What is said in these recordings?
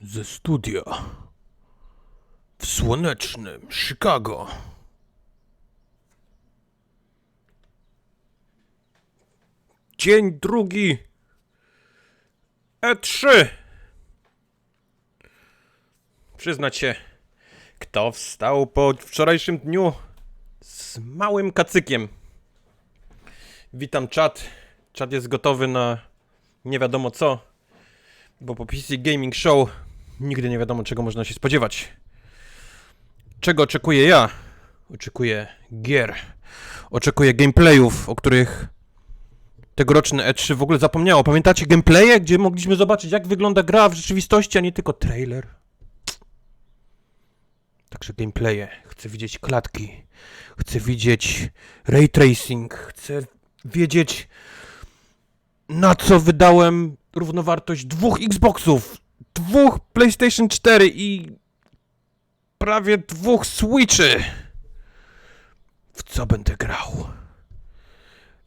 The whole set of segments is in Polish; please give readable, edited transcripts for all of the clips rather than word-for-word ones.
Ze studia w słonecznym Chicago. Dzień drugi E3. Przyznać się, kto wstał po wczorajszym dniu z małym kacykiem. Witam czat. Czat jest gotowy na nie wiadomo co, bo po PC Gaming Show nigdy nie wiadomo czego można się spodziewać. Czego oczekuję ja? Oczekuję gier. Oczekuję gameplayów, o których tegoroczne E3 w ogóle zapomniało. Pamiętacie gameplaye, gdzie mogliśmy zobaczyć jak wygląda gra w rzeczywistości, a nie tylko trailer? Także gameplaye. Chcę widzieć klatki. Chcę widzieć ray tracing. Chcę wiedzieć, na co wydałem równowartość 2 Xboxów, 2 PlayStation 4 i prawie 2 Switchy. W co będę grał?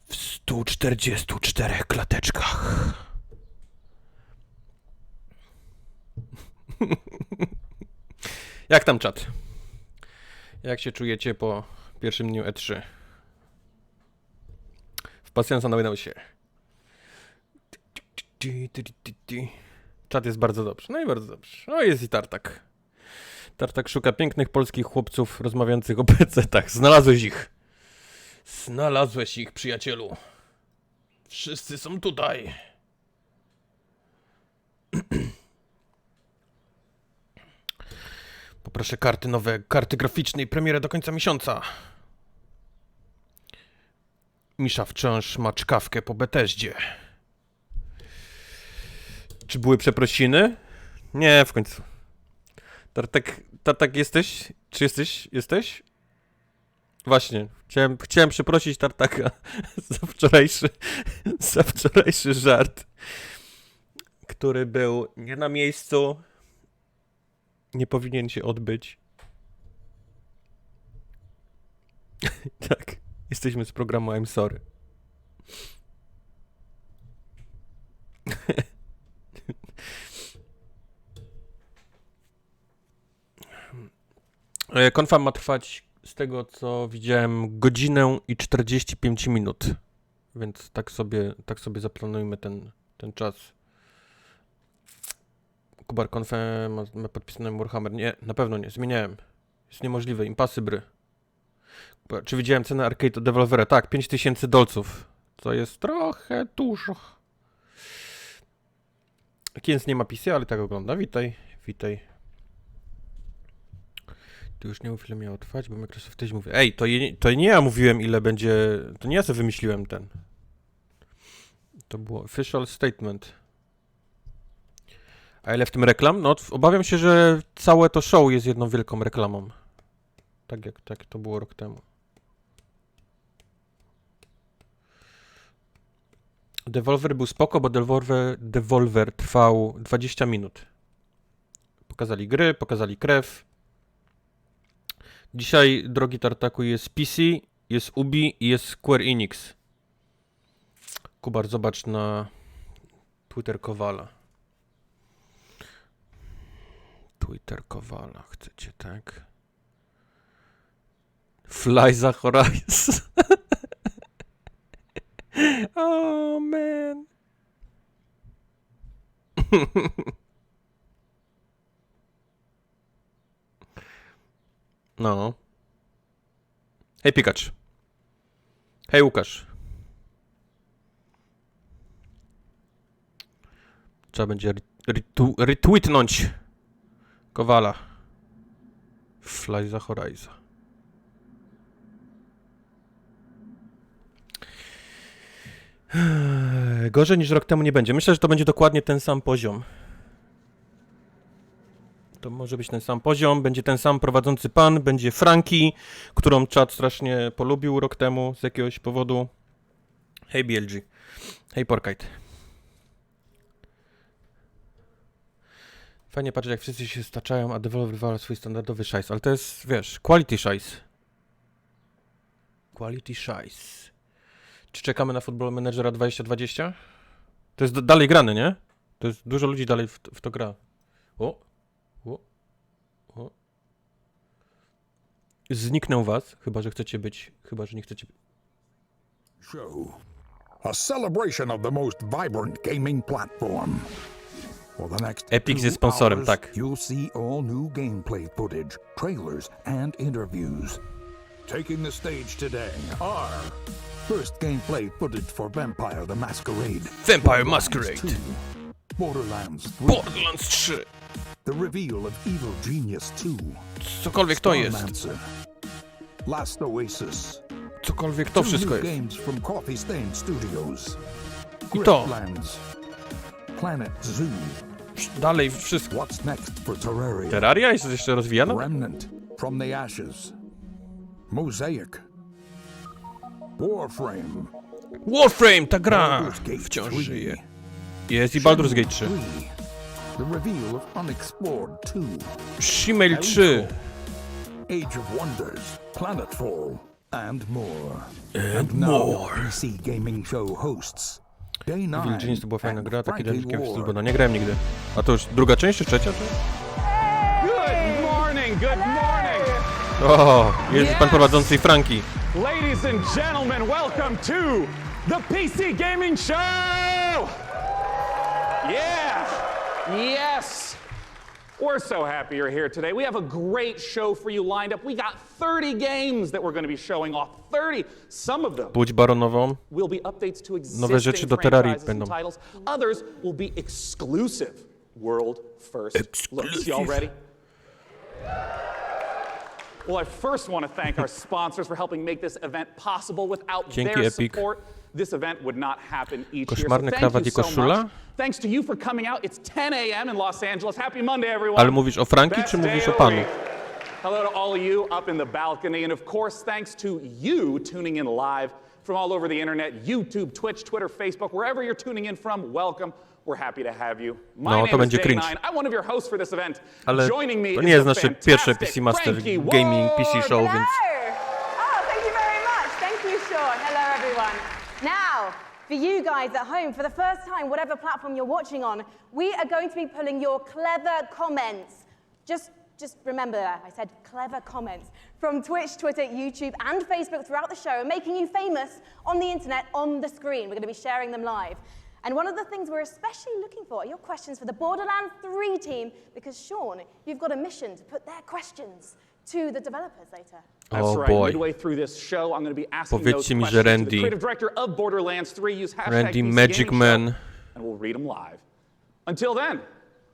W 144 klateczkach. Jak tam czat? Jak się czujecie po pierwszym dniu E3? W pasjansa na się. Czat jest bardzo dobrze. No i bardzo dobrze. O, jest i Tartak. Tartak szuka pięknych polskich chłopców rozmawiających o PC-tach. Znalazłeś ich. Znalazłeś ich, przyjacielu. Wszyscy są tutaj. Poproszę karty nowe, karty graficzne i premierę do końca miesiąca. Misza wciąż ma czkawkę po Bethesdzie. Czy były przeprosiny? Nie, w końcu. Tartak jesteś? Czy jesteś? Właśnie, chciałem przeprosić Tartaka za wczorajszy żart, który był nie na miejscu, nie powinien się odbyć. Tak, jesteśmy z programu I'm Sorry. Konfa ma trwać, z tego co widziałem, godzinę i 45 minut. Więc tak sobie zaplanujmy ten czas. Kubar, konfę ma podpisany Warhammer. Nie, na pewno nie, zmieniałem. Jest niemożliwe, impasy bry. Kubar, czy widziałem cenę Arcade od Devolvera? Tak, 5000 dolców. Co jest trochę dużo. Kiens nie ma PC, ale tak ogląda. Witaj. Tu już nie mów, ile miało trwać, bo Microsoft też mówi. Ej, to nie ja mówiłem, ile będzie. To nie ja sobie wymyśliłem ten. To było official statement. A ile w tym reklam? No, obawiam się, że całe to show jest jedną wielką reklamą. Tak to było rok temu. Devolver był spoko, bo Devolver trwał 20 minut. Pokazali gry, pokazali krew. Dzisiaj, drogi Tartaku, jest PC, jest Ubi i jest Square Enix. Kubar, zobacz na Twitter Kowala. Twitter Kowala, chcecie, tak? Fly za Horizon. Oh, man. No. Hej, Pikacz. Hej, Łukasz. Trzeba będzie retweetnąć Kowala. Fly za Horizon. Gorzej niż rok temu nie będzie. Myślę, że to będzie dokładnie ten sam poziom. To może być ten sam poziom, będzie ten sam prowadzący pan, będzie Franki, którą czat strasznie polubił rok temu z jakiegoś powodu. Hej BLG. Hej Porkite. Fajnie patrzeć, jak wszyscy się staczają, a deweloper wywala swój standardowy szajs, ale to jest, wiesz, quality szajs. Quality szajs. Czy czekamy na Football Managera 2020? To jest dalej grany, nie? To jest dużo ludzi dalej w to gra. O, Zniknę was, chyba że chcecie być, chyba że nie chcecie. Show. A celebration of the most vibrant gaming platform. For the next Epic 2 jest sponsorem, hours, tak. You'll see all new gameplay footage, trailers, and interviews. Taking the stage today are first gameplay footage for Vampire the Masquerade. Vampire Masquerade. 2, Borderlands 3. Borderlands 3. The reveal of Evil Genius 2. Cokolwiek to jest. Starmancer, Last Oasis. Cokolwiek to wszystko New jest. games from Coffee Stain Studios. I to. Griftlands, Planet Zoo. Dalej wszystko. What's next for Terraria? Terraria jest jeszcze rozwijana? Remnant from the Ashes. Mosaic. Warframe. Warframe, ta gra Baldur's Gate wciąż 3. żyje. Jest i Baldur's Gate 3. The reveal of Unexplored 2. Shimel 3. Age of Wonders. Planetfall. And more. And now more. PC Gaming Show hosts. Day 9 Evil Genius to była fajna and gra, taki Frankie delikatny Ward. styl, bo nie grałem nigdy. A to już druga część czy trzecia? Good morning, good morning. O, jest pan prowadzący i Franki. Ladies and gentlemen, welcome to the PC Gaming Show! Yeah, yes. We're so happy you're here today. We have a great show for you lined up. We got 30 games that we're going to be showing off. 30. Some of them Budź baronową. will be updates to Nowe rzeczy existing do Terrarii franchises and będą. titles. Others will be exclusive world first looks. Y'all ready? Well, I first want to thank our sponsors for helping make this event possible. Without Dzięki, their Epic. support, this event would not happen each year. So Koszmarny thank krawat you i so koszula? much. Thanks to you for coming out. It's 10 a.m. in Los Angeles. Happy Monday, everyone. Ale mówisz o Franki, Best czy day mówisz o of the panu? week. Hello to all of you up in the balcony, and of course, thanks to you tuning in live from all over the internet, YouTube, Twitch, Twitter, Facebook, wherever you're tuning in from, welcome. We're happy to have you. My No, to name is będzie Day cringe. 9. I'm one of your hosts for this event. Ale Joining me to is nie jest the nasze pierwsze fantastic PC Master Frankie Gaming PC Ward. Show, więc... Oh, thank you very much. Thank you, Sean. Hello, everyone. Now, for you guys at home, for the first time, whatever platform you're watching on, we are going to be pulling your clever comments. Just remember that. I said clever comments from Twitch, Twitter, YouTube, and Facebook throughout the show, making you famous on the internet, on the screen. We're going to be sharing them live. And one of the things we're especially looking for are your questions for the Borderlands 3 team, because Sean, you've got a mission to put their questions to the developers later. That's Oh right. boy. Midway through this show, I'm going to be asking Powiedzcie those mi, że questions to the Randy- creative director of Borderlands 3. Use hashtag Randy PC Magic Gaming Man. Show, and we'll read them live. Until then,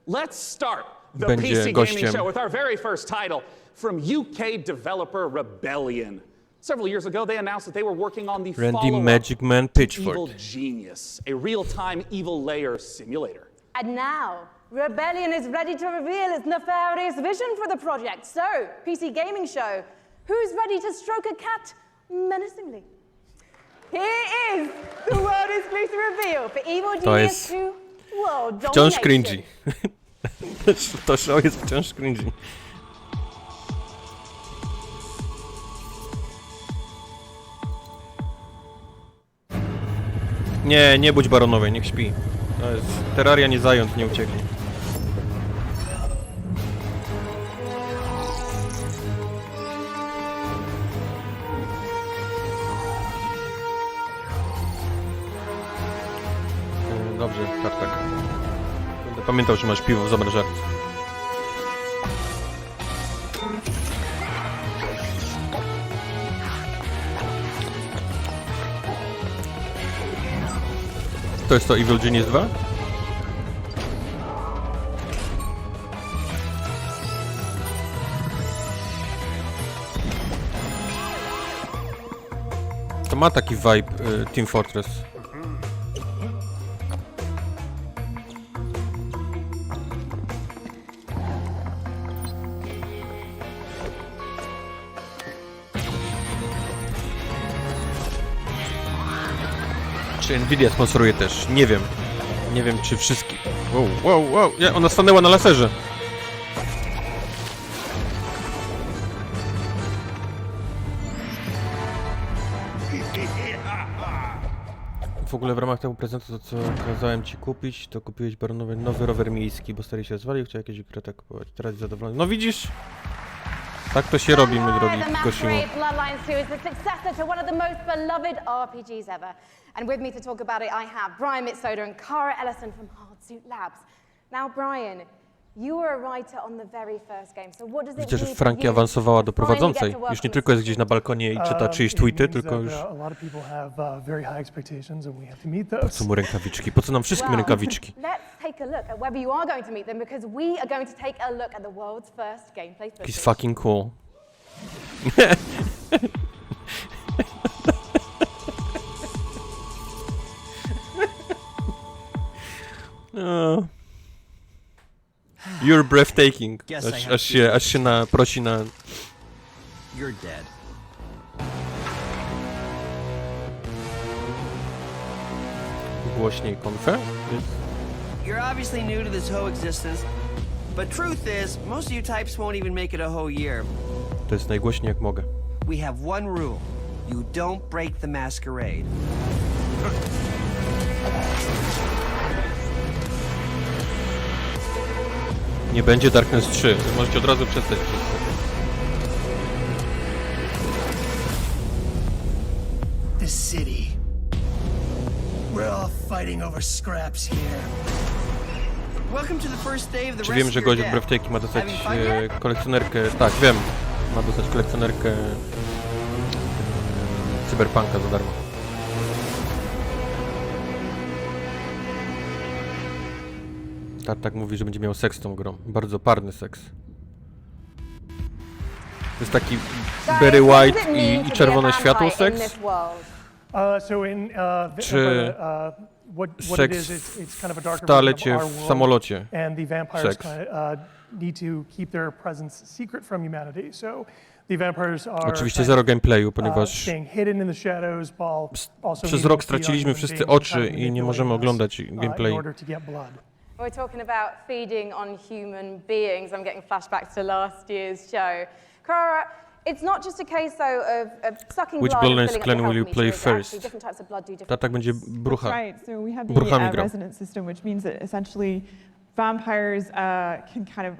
let's start the Będzie PC gościem. Gaming Show with our very first title from UK developer Rebellion. Several years ago, they announced that they were working on the Randy follow-up Magic Man to Pitchford. Evil Genius, a real-time evil layer simulator. And now, Rebellion is ready to reveal its nefarious vision for the project. So, PC Gaming Show, who's ready to stroke a cat menacingly? Here is the world exclusive reveal for Evil To Genius jest 2 World Wciąż Domination. cringy. To show jest wciąż cringy. Nie, nie budź baronowej, niech śpi. To jest... Terraria nie zając, nie ucieknie. Dobrze, tak. Będę pamiętał, że masz piwo w zamrażarce. To jest to Evil Genius 2? To ma taki vibe Team Fortress. Czy Nvidia sponsoruje też? Nie wiem. Nie wiem, czy wszystkie... Wow. Ja, ona stanęła na laserze. W ogóle w ramach tego prezentu, to co kazałem ci kupić, to kupiłeś nowy rower miejski, bo stary się rozwalił, chciał jakieś grę tak kupować. Teraz jest zadowolony. No widzisz? Tak to się robi, mój drogi The Kosimo. Masquerade Bloodlines 2 is the successor to one of the most beloved RPGs ever. And with me to talk about it, I have Brian Mitsoda and Cara Ellison from Hardsuit Labs. Now, Brian, you were a writer on the very first game, so what does it Widzę, że mean Frankie for you awansowała do to finally prowadzącej. get to work Już nie on tylko jest this gdzieś na balkonie i czyta czyjeś It tweety, means tylko that, już... a lot of people have very high expectations and we have to meet Po those. co mu rękawiczki? Po co nam wszystkim Well, rękawiczki? let's take a look at whether you are going to meet them, because we are going to take a look at the world's first gameplay footage. He's fucking cool. No. You're breathtaking. Guess I have Aż się prosi na... You're dead. Głośniej konfę? You're obviously new to this whole existence, but truth is, most of you types won't even make it a whole year. To jest najgłośniej jak mogę. We have one rule. You don't break the masquerade. Nie będzie Darkness 3. Możecie od razu przestać wszystko. The city. We're all fighting over scraps here. Welcome to the first day of the Czy rest wiem, of że your gość od death. Breathtaking ma dostać Having fun yet? kolekcjonerkę... Tak, wiem. Ma dostać kolekcjonerkę... Cyberpunka za darmo. Tak mówi, że będzie miał seks z tą grą. Bardzo parny seks. To jest taki Barry White i czerwone światło seks? So in Czy what it seks is, it's kind of a darker w toalecie version of w our samolocie? world, and the vampires Seks. need to keep their presence secret from humanity. So the vampires are Oczywiście zero gameplayu, ponieważ staying hidden in the shadows, while also przez needing rok to feed on straciliśmy human wszyscy beings and oczy kind of i nie możemy manipulate us, oglądać in gameplayu. order to get blood. We're talking about feeding on human beings. I'm getting flashbacks to last year's show. Cara, it's not just a case though of sucking Which blood Bloodlines and filling up clan your will you health play meter. It's actually first? different types of blood do different Tata będzie things. brucha. That's right. So we have the Bruchami grał. resonance system, which means that essentially vampires can kind of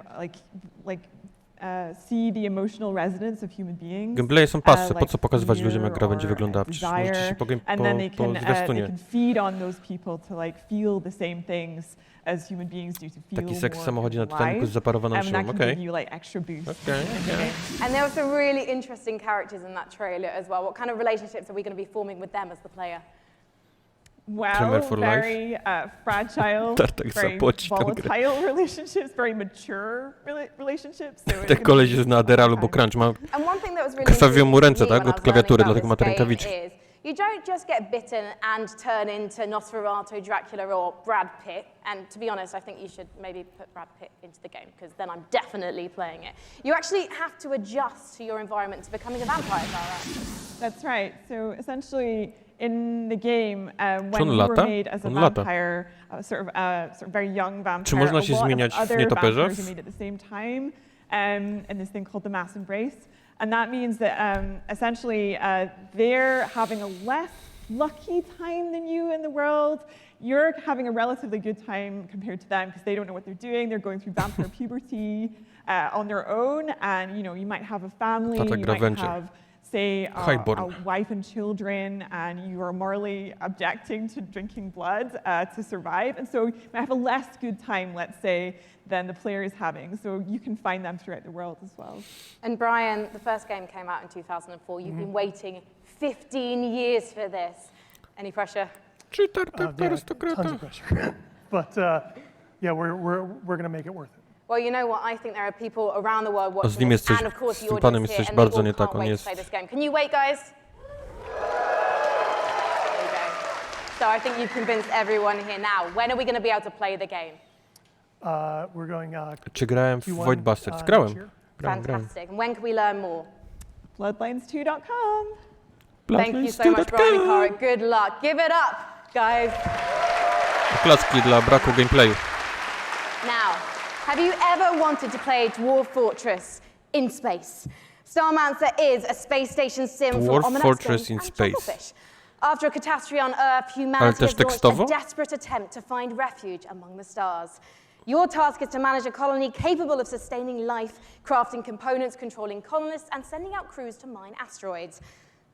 see the emotional resonance of human beings. Gameplaye są passe, po like co pokazywać fear ludziom jak gra będzie or wyglądała? Przecież możecie się and then they po can zwiastunie. feed on those people to feel the same things as human beings do, to feel Taki seks w more samochodzie na Titanicu z alive. zaparowaną And siłą, that can okej. give you extra boost. Okay, in the okay. game. And there were some really interesting characters in that trailer as well. What kind of relationships are we going to be forming with them as the player? Well, for very fragile, Tartak very zapłaci tę grę. volatile relationships, very mature relationships. So it's Ten gonna koleś be jest na Adderall albo fun. Crunch. Ma... And one thing that was really Krwawią mu ręce, interesting to me tak, when od I was klawiatury, learning dlatego ma te about this rękawiczki. game is you don't just get bitten and turn into Nosferatu, Dracula or Brad Pitt. And to be honest, I think you should maybe put Brad Pitt into the game, because then I'm definitely playing it. You actually have to adjust to your environment to becoming a vampire, Cara. That's right. So essentially, in the game, when on you were lata? made as a On lata. vampire, sort of very young vampire, Czy można się a lot zmieniać of w other nietoperze? vampires are made at the same time, in this thing called the mass embrace. And that means that essentially they're having a less lucky time than you in the world. You're having a relatively good time compared to them because they don't know what they're doing. They're going through vampire puberty on their own, and you might have a family, Tata you gra might Venture. have, say, Highborn. a wife and children, and you are morally objecting to drinking blood to survive. And so you might have a less good time, let's say, than the player is having. So you can find them throughout the world as well. And Brian, the first game came out in 2004. You've been waiting 15 years for this. Any pressure? Cheater, Tons of pressure. But yeah, we're going to make it worth it. Well, you know what? I think there are people around the world z watching nim this, jest coś- and of course z the tym panem audience jest here, coś and they bardzo all nie tak. can't On wait jest- to play this game. Can you wait, guys? There you go. So I think you've convinced everyone here now. When are we going to be able to play the game? We're going Czy grałem w Q1, Void Busters? next Grałem. year. Grałem. Fantastic. And when can we learn more? Bloodlines2.com. Thank you so much, Brian and Cara. Good luck. Give it up, guys. Oklaski dla braku gameplayu. Now, have you ever wanted to play Dwarf Fortress in space? Starmancer is a space station sim Dwarf for ominous Fortress games in and space. Chucklefish. After a catastrophe on Earth, Ale humanity też has launched tekstowo? a desperate attempt to find refuge among the stars. Your task is to manage a colony capable of sustaining life, crafting components, controlling colonists, and sending out crews to mine asteroids.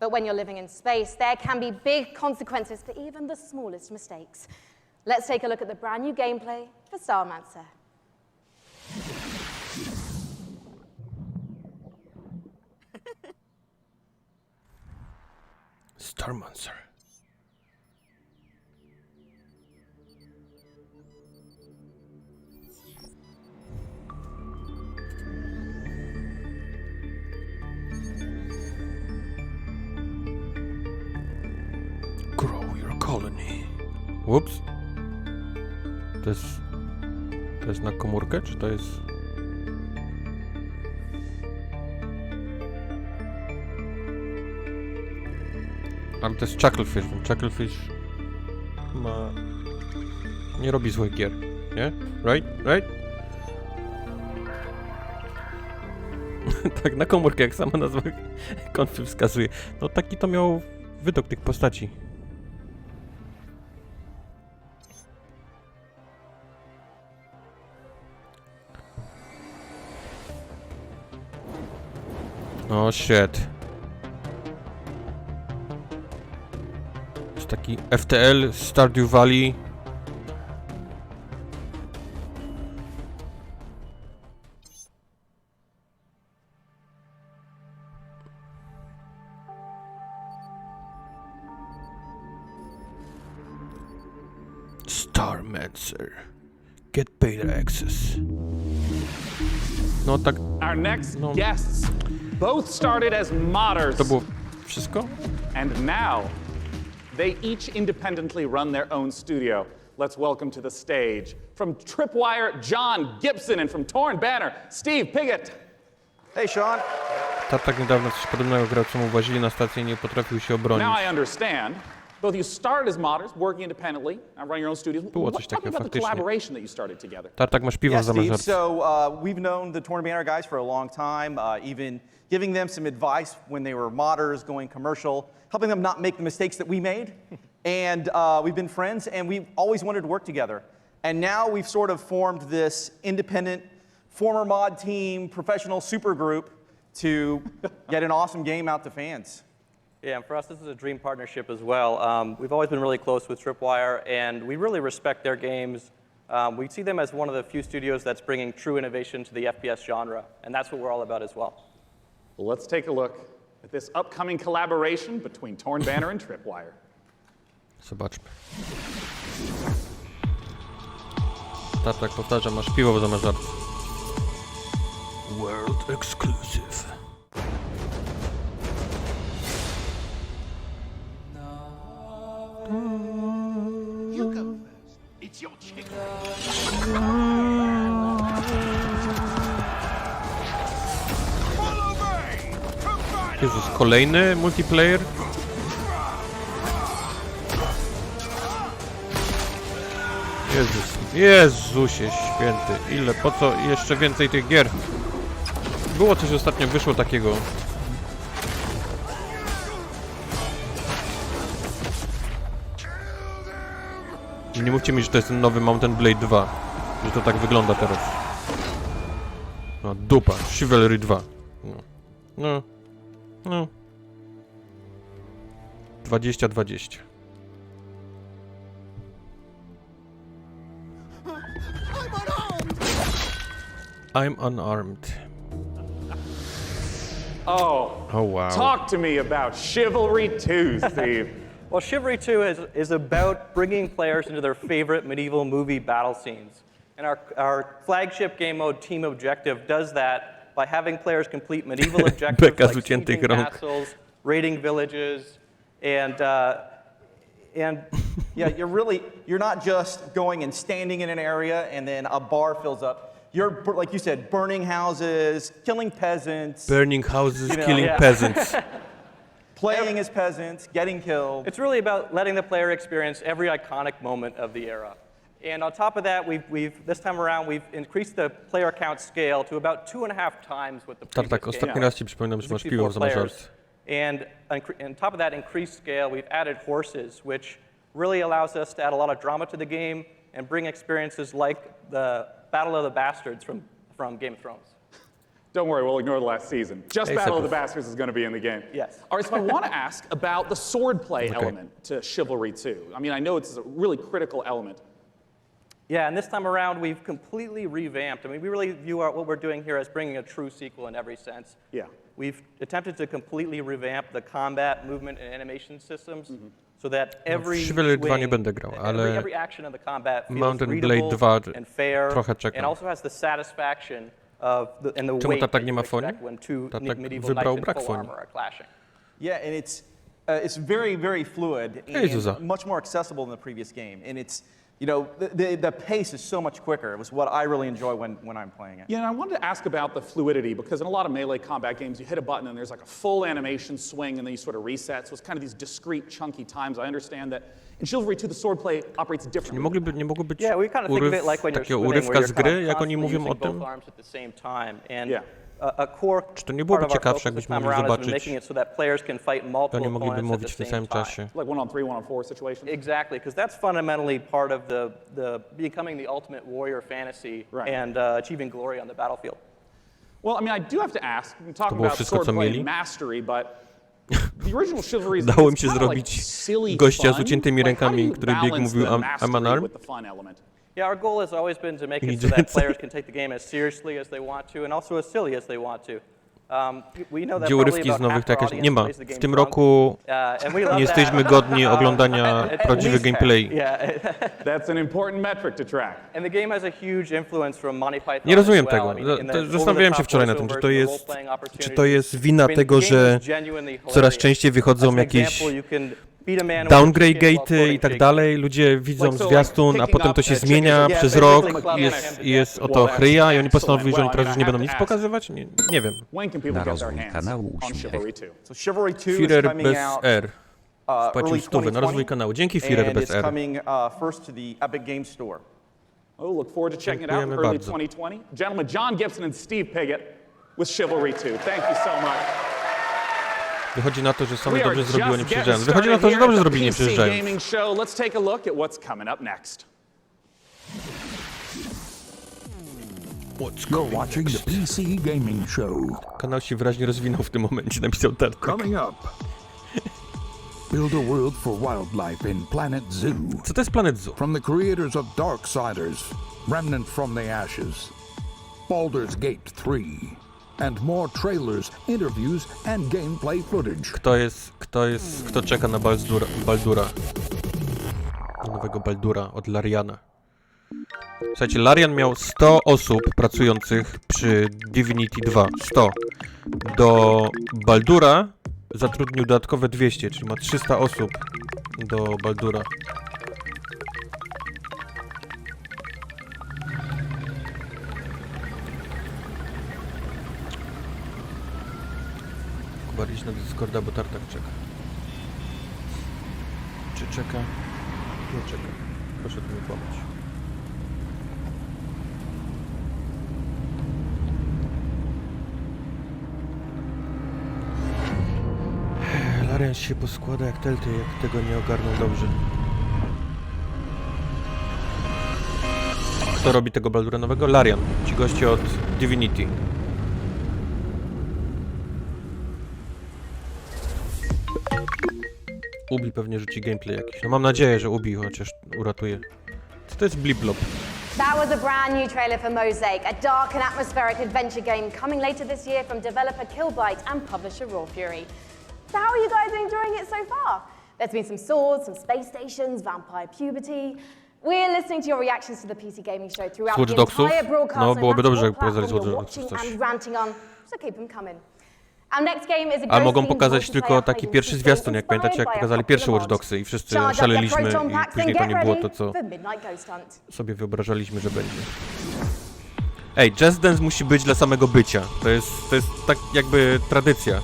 But when you're living in space, there can be big consequences for even the smallest mistakes. Let's take a look at the brand new gameplay for Starmancer. Starmancer. Grow your colony. Ups. To jest na komórkę, czy to jest... Ale to jest Chucklefish, więc Chucklefish ma... nie robi złych gier, nie? Right? Tak, na komórkę, jak sama nazwa konfy wskazuje. No taki to miał wydok tych postaci. Oh shit. Jest taki FTL, Stardew Valley. Starmancer. Get beta access. No tak. Our next guests both started as modders. To było wszystko? And now, they each independently run their own studio. Let's welcome to the stage, from Tripwire, John Gibson, and from Torn Banner, Steve Piggott. Hey, Sean. Tak niedawno coś podobnego grał, co mu włazili na stację i nie potrafił się obronić. Now I understand. Both of you started as modders, working independently, running your own studios. Było coś Talk takiego about the faktycznie. collaboration that you started together. Tartak, masz piwo Yeah, w Steve. zamrażarce. So we've known the Torn Banner guys for a long time, even giving them some advice when they were modders, going commercial, helping them not make the mistakes that we made. And we've been friends, and we've always wanted to work together. And now we've sort of formed this independent, former mod team, professional super group to get an awesome game out to fans. Yeah, and for us, this is a dream partnership as well. We've always been really close with Tripwire, and we really respect their games. We see them as one of the few studios that's bringing true innovation to the FPS genre, and that's what we're all about as well. Well, let's take a look at this upcoming collaboration between Torn Banner and Tripwire. Zobaczmy. Tartak, powtarzam, masz piwo w zamrażarce. World exclusive. You go first. It's your chicken. Jezus, kolejny multiplayer? Jezusie święty, ile, po co jeszcze więcej tych gier? Było coś ostatnio, wyszło takiego. I nie mówcie mi, że to jest ten nowy Mountain Blade 2. Że to tak wygląda teraz. No dupa, Chivalry 2. No. 20-20. I'm unarmed. Oh wow. Talk to me about Chivalry 2, Steve. Well, Chivalry 2 is about bringing players into their favorite medieval movie battle scenes. And our flagship game mode, Team Objective, does that by having players complete medieval objectives like sieging castles, raiding villages, and Yeah, you're not just going and standing in an area and then a bar fills up. You're, like you said, burning houses, killing peasants. Burning houses, killing peasants. Playing as peasants, getting killed. It's really about letting the player experience every iconic moment of the era. And on top of that, this time around, we've increased the player count scale to about 2.5 times what the previous Tak, ostatni raz ci przypominam, że masz piwo w zamrażarce. And on top of that increased scale, we've added horses, which really allows us to add a lot of drama to the game and bring experiences like the Battle of the Bastards from Game of Thrones. Don't worry, we'll ignore the last season. Just Battle of the Bastards is going to be in the game. Yes. All right, so I want to ask about the swordplay element to Chivalry 2. I mean, I know it's a really critical element. Yeah, and this time around, we've completely revamped. I mean, we really view what we're doing here as bringing a true sequel in every sense. Yeah. We've attempted to completely revamp the combat, movement, and animation systems so that every Chivalry 2 nie swing będę grał, and ale every action of the combat feels Mountain Blade readable 2 and fair, trochę and czekam. also has the satisfaction of the Czemu weight tak that nie you ma expect fonii? when two Tak medieval wybrał knights brak in full fonii. armor are clashing. Yeah, and it's very, very fluid Jezusa. and much more accessible than the previous game. And it's, you know, the pace is so much quicker. It was what I really enjoy when I'm playing it. Yeah, and I wanted to ask about the fluidity, because in a lot of melee combat games, you hit a button and there's like a full animation swing and then you sort of reset. So it's kind of these discrete, chunky times. I understand that in Chivalry 2, the swordplay operates differently. Nie mogło być Yeah, we kind of think of it like when you're takiego swimming, where urywka you're z kind gry, of jak oni constantly mówią o using both tym? arms at the same time. And Yeah. a core Czy to nie byłoby part of our ciekawsze, focus this jakbyśmy time mogli around has been zobaczyć, making it so that players can fight to multiple nie mogliby opponents at mówić w the tym same samym time. czasie? Like 1-on-3, 1-on-4 situations? Exactly, because that's fundamentally part of the becoming the ultimate warrior fantasy and achieving glory on the battlefield. Well, I mean, I do have to ask, we talk było about wszystko, co swordplay mieli? mastery, but the original Chivalry is Udało mi it's się kinda like zrobić silly gościa z fun. uciętymi Like, how do rękami, you który biegł i balance mówił the I'm mastery an arm? with the fun element? Yeah, our goal has always been to make I it so that nic players can take the game as seriously as they want to and also as silly as they want to. We know that Gdzie probably urywki z about nowych half to our jakaś audience nie ma. plays the game W tym drunk. roku And we love nie that. jesteśmy godni oglądania At prawdziwych least gameplay. Yeah, That's an important metric to track. and the game has a huge influence from Monty Python. Nie rozumiem as well. tego. I mean, in the Zastanawiałem się over-the-top wczoraj na tym, voiceovers, the role-playing czy to jest wina opportunities. I mean, tego, the game że is genuinely coraz hilarious. częściej wychodzą As an jakieś example, you can beat a man with downgrade chicken while gate'y i quoting tak Shakespeare. dalej, ludzie widzą Like, so, zwiastun, like, a potem to się picking up zmienia chickens, przez yeah, rok basically, i jest o to chryja i oni postanowili, że oni teraz już nie będą nic pokazywać? Nie wiem. When can people get their hands on Chivalry 2? So Chivalry 2 is Führer coming bez out R. Wpłacił early 100 na rozwój 2020, kanału. Dzięki Führer and bez it's R. coming first to the Epic Games Store. Oh, look forward to checking it out in Dziękujemy early bardzo. 2020. Gentlemen, John Gibson and Steve Piggott with Chivalry 2. Thank you so much. Wychodzi na to, że sami We are dobrze zrobiło, nie just przyjeżdżając. getting Wychodzi na to, że started dobrze here at zrobili, nie the PC przyjeżdżając. Gaming Show. Let's take a look at what's coming up next. You're watching the PC Gaming Show. Kanał się wyraźnie rozwinął w tym momencie, napisał Tartak. Coming up. Build a world for wildlife in Planet Zoo. Co to jest Planet Zoo? From the creators of Darksiders, Remnant from the Ashes, Baldur's Gate 3, and more trailers, interviews, and gameplay footage. Kto czeka na Baldura? Na nowego Baldura od Lariana. Słuchajcie, Larian miał 100 osób pracujących przy Divinity 2. 100. Do Baldura zatrudnił dodatkowe 200, czyli ma 300 osób do Baldura. Kuba, idź na Discorda, bo Tartak czeka. Czy czeka? Nie czeka. Proszę tu nie kłamać. Larian się poskłada jak Telltale, jak tego nie ogarnął dobrze. Kto robi tego Baldura nowego? Larian. Ci goście od Divinity. Ubi pewnie rzuci gameplay jakiś. No mam nadzieję, że Ubi chociaż uratuje. Co to jest Bliblop? That was a brand new trailer for Mosaic, a dark and atmospheric adventure game coming later this year from developer Killbyte and publisher Raw Fury. So how are you guys enjoying it so far? There's been some swords, some space stations, vampire puberty. We're listening to your reactions to the PC Gaming Show throughout Watch the Dogsów? entire broadcast. No, byłoby dobrze, what jak pokazali platform Watch you're Dogsów watching coś. and ranting on, so keep them coming. Our next game is a A mogą ghost-themed pokazać tylko multiplayer taki hide and pierwszy seek zwiastun, game jak pamiętacie, jak inspired by a pokazali popular pierwsze Watch mod. Dogsy i wszyscy Charge up your szaleliśmy proton i packs później and to get nie było ready to, co for Midnight Ghost Hunt. sobie wyobrażaliśmy, że będzie. Ej, Just Dance musi być dla samego bycia. To jest tak jakby tradycja.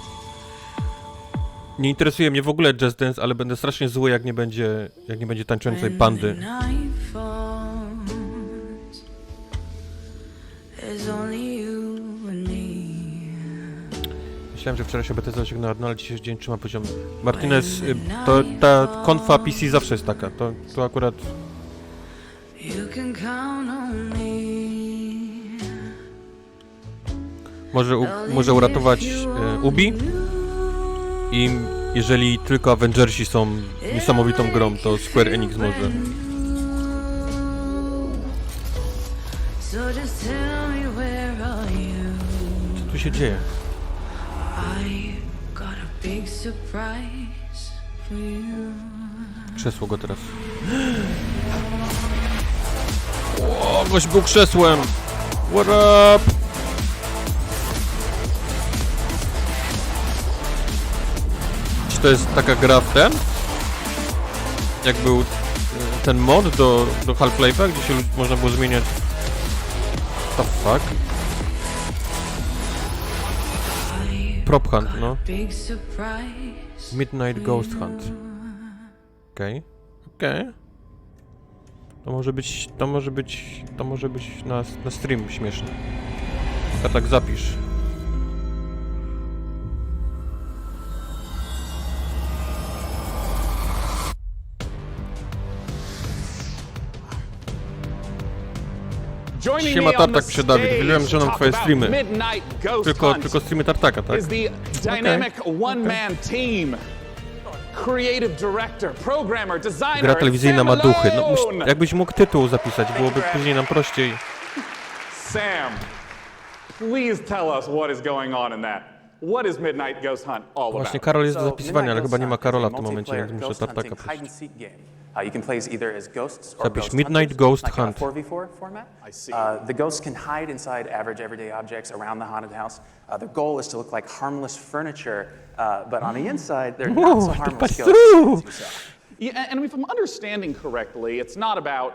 Nie interesuje mnie w ogóle Just Dance, ale będę strasznie zły, jak nie będzie tańczącej pandy. Myślałem, że wczoraj się BTZ osiągnęła, no ale dzisiejszy dzień trzyma poziom. Martinez, ta konfa PC zawsze jest taka, to akurat... You can count on me. może uratować Ubi. I jeżeli tylko Avengersi są niesamowitą grą, to Square Enix może. Co tu się dzieje? Krzesło go teraz. O, gość był krzesłem! What up? Czy to jest taka gra w ten? Jak był ten mod do Half-Life'a, gdzie się można było zmieniać... The fuck? Prop Hunt, no. Midnight Ghost Hunt. Okej. To może być na stream śmieszne. A tak zapisz. Siema Tartak, pisze Dawid. Widziałem, że nam twoje streamy. Tylko streamy Tartaka, tak? Gra telewizyjna ma duchy. No, jakbyś mógł tytuł zapisać, byłoby później nam prościej. Sam, please tell us what is going on in that. What is Midnight Ghost Hunt all about? Właśnie Karol jest do zapisywania, ale chyba nie ma Karola w tym momencie, więc muszę Tartaka prosić. You can play as either as ghosts or Zapisz ghost Midnight hunters, Ghost like Hunt. in a 4v4 format. I see. The ghosts can hide inside average everyday objects around the haunted house. The goal is to look like harmless furniture, but on the inside, they're not so harmless ghosts as you saw. Yeah, and if I'm understanding correctly, it's not about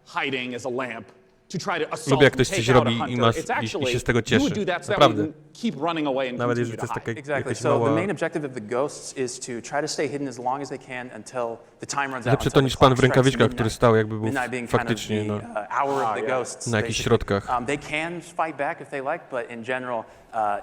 hiding as a lamp to try to assault Lubię, jak and ktoś coś take out a robi hunter. It's i actually się z tego you cieszy. would do that so that we Naprawdę. can keep running away and Nawet continue jeżeli to to jest hide. taka Exactly. jakaś So the mała... main objective of the ghosts is to try to stay hidden as long as they can until the time runs out. Lepsze to niż pan w rękawiczkach, który stał jakby był faktycznie na jakichś środkach. They can fight back if they like, but in general,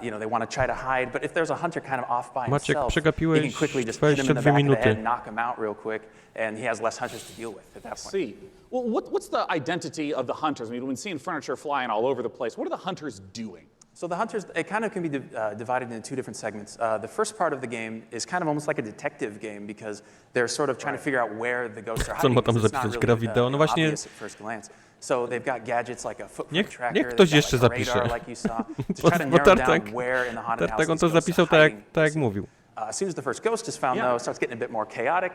they want to try to hide. But if there's a hunter kind of off by Maciek, himself, he przegapiłeś can quickly just hit him in the 22 back of the minuty. head, knock him out real quick, and he has less hunters to deal with at that point. See. Well, what's the identity of the hunters? I mean, we've been seeing furniture flying all over the place. What are the hunters doing? So the hunters, it kind of can be divided into two different segments. The first part of the game is kind of almost like a detective game because they're sort of trying to figure out where the ghosts are hiding. Co on ma tam zapisać? Gra wideo? No właśnie... Obvious at first glance. So they've got gadgets like a footprint tracker, Niech ktoś jeszcze like a radar, zapisze. like you saw, to try to narrow down where in the haunted house Tartak on these to ghosts zapisał are hiding. tak jak mówił. As soon as the first ghost is found, though, it starts getting a bit more chaotic.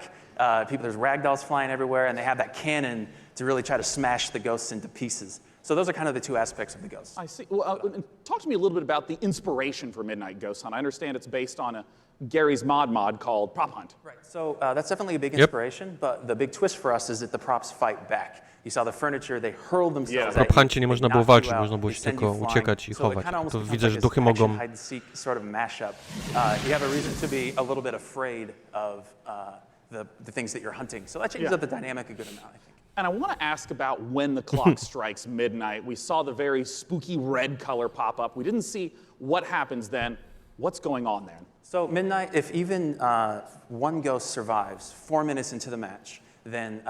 There's ragdolls flying everywhere, and they have that cannon to really try to smash the ghosts into pieces. So those are kind of the two aspects of the ghosts. I see. Well, talk to me a little bit about the inspiration for Midnight Ghost Hunt. I understand it's based on Gary's mod called Prop Hunt. Right. So that's definitely a big inspiration, but the big twist for us is that the props fight back. You saw the furniture, they hurl themselves W Prop Huncie nie można było walczyć, można było się tylko uciekać i chować. To widzę, że duchy mogą... Sort of mashup. You have a reason to be a little bit afraid of the things that you're hunting. So that changes up the dynamic a good amount, I think. And I want to ask about when the clock strikes midnight. We saw the very spooky red color pop up. We didn't see what happens then. What's going on then? So midnight, if even one ghost survives 4 minutes into the match, then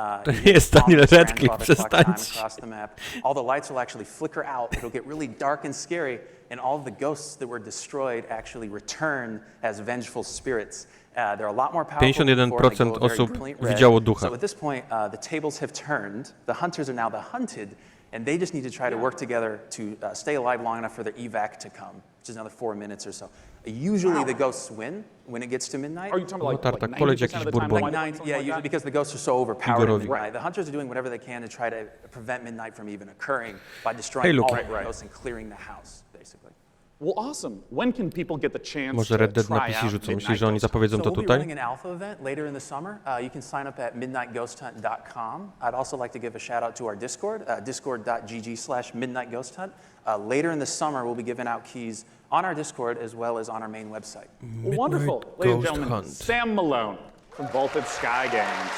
jest Daniel Radcliffe, przestańcie. across the map. All the lights will actually flicker out. It'll get really dark and scary, and all of the ghosts that were destroyed actually return as vengeful spirits. They're a lot more powerful. 51% osób widziało ducha. So at this point, the tables have turned. The hunters are now the hunted, and they just need to try to work together to stay alive long enough for their evac to come, which is another 4 minutes or so. Usually the ghosts win when it gets to midnight. Are you talking about like 90% of the time? Usually because the ghosts are so overpowered at midnight. The hunters are doing whatever they can to try to prevent midnight from even occurring by destroying all of the ghosts and clearing the house, basically. Well, awesome. When can people get the chance Może Red Dead na PC rzucą. Myślisz, że oni zapowiedzą to We'll be tutaj? running an alpha event later in the summer. You can sign up at midnightghosthunt.com. I'd also like to give a shout out to our Discord, discord.gg/midnightghosthunt. Later in the summer, we'll be giving out keys on our Discord as well as on our main website. Wonderful. Ladies and gentlemen, Sam Malone from Voltage Sky Games.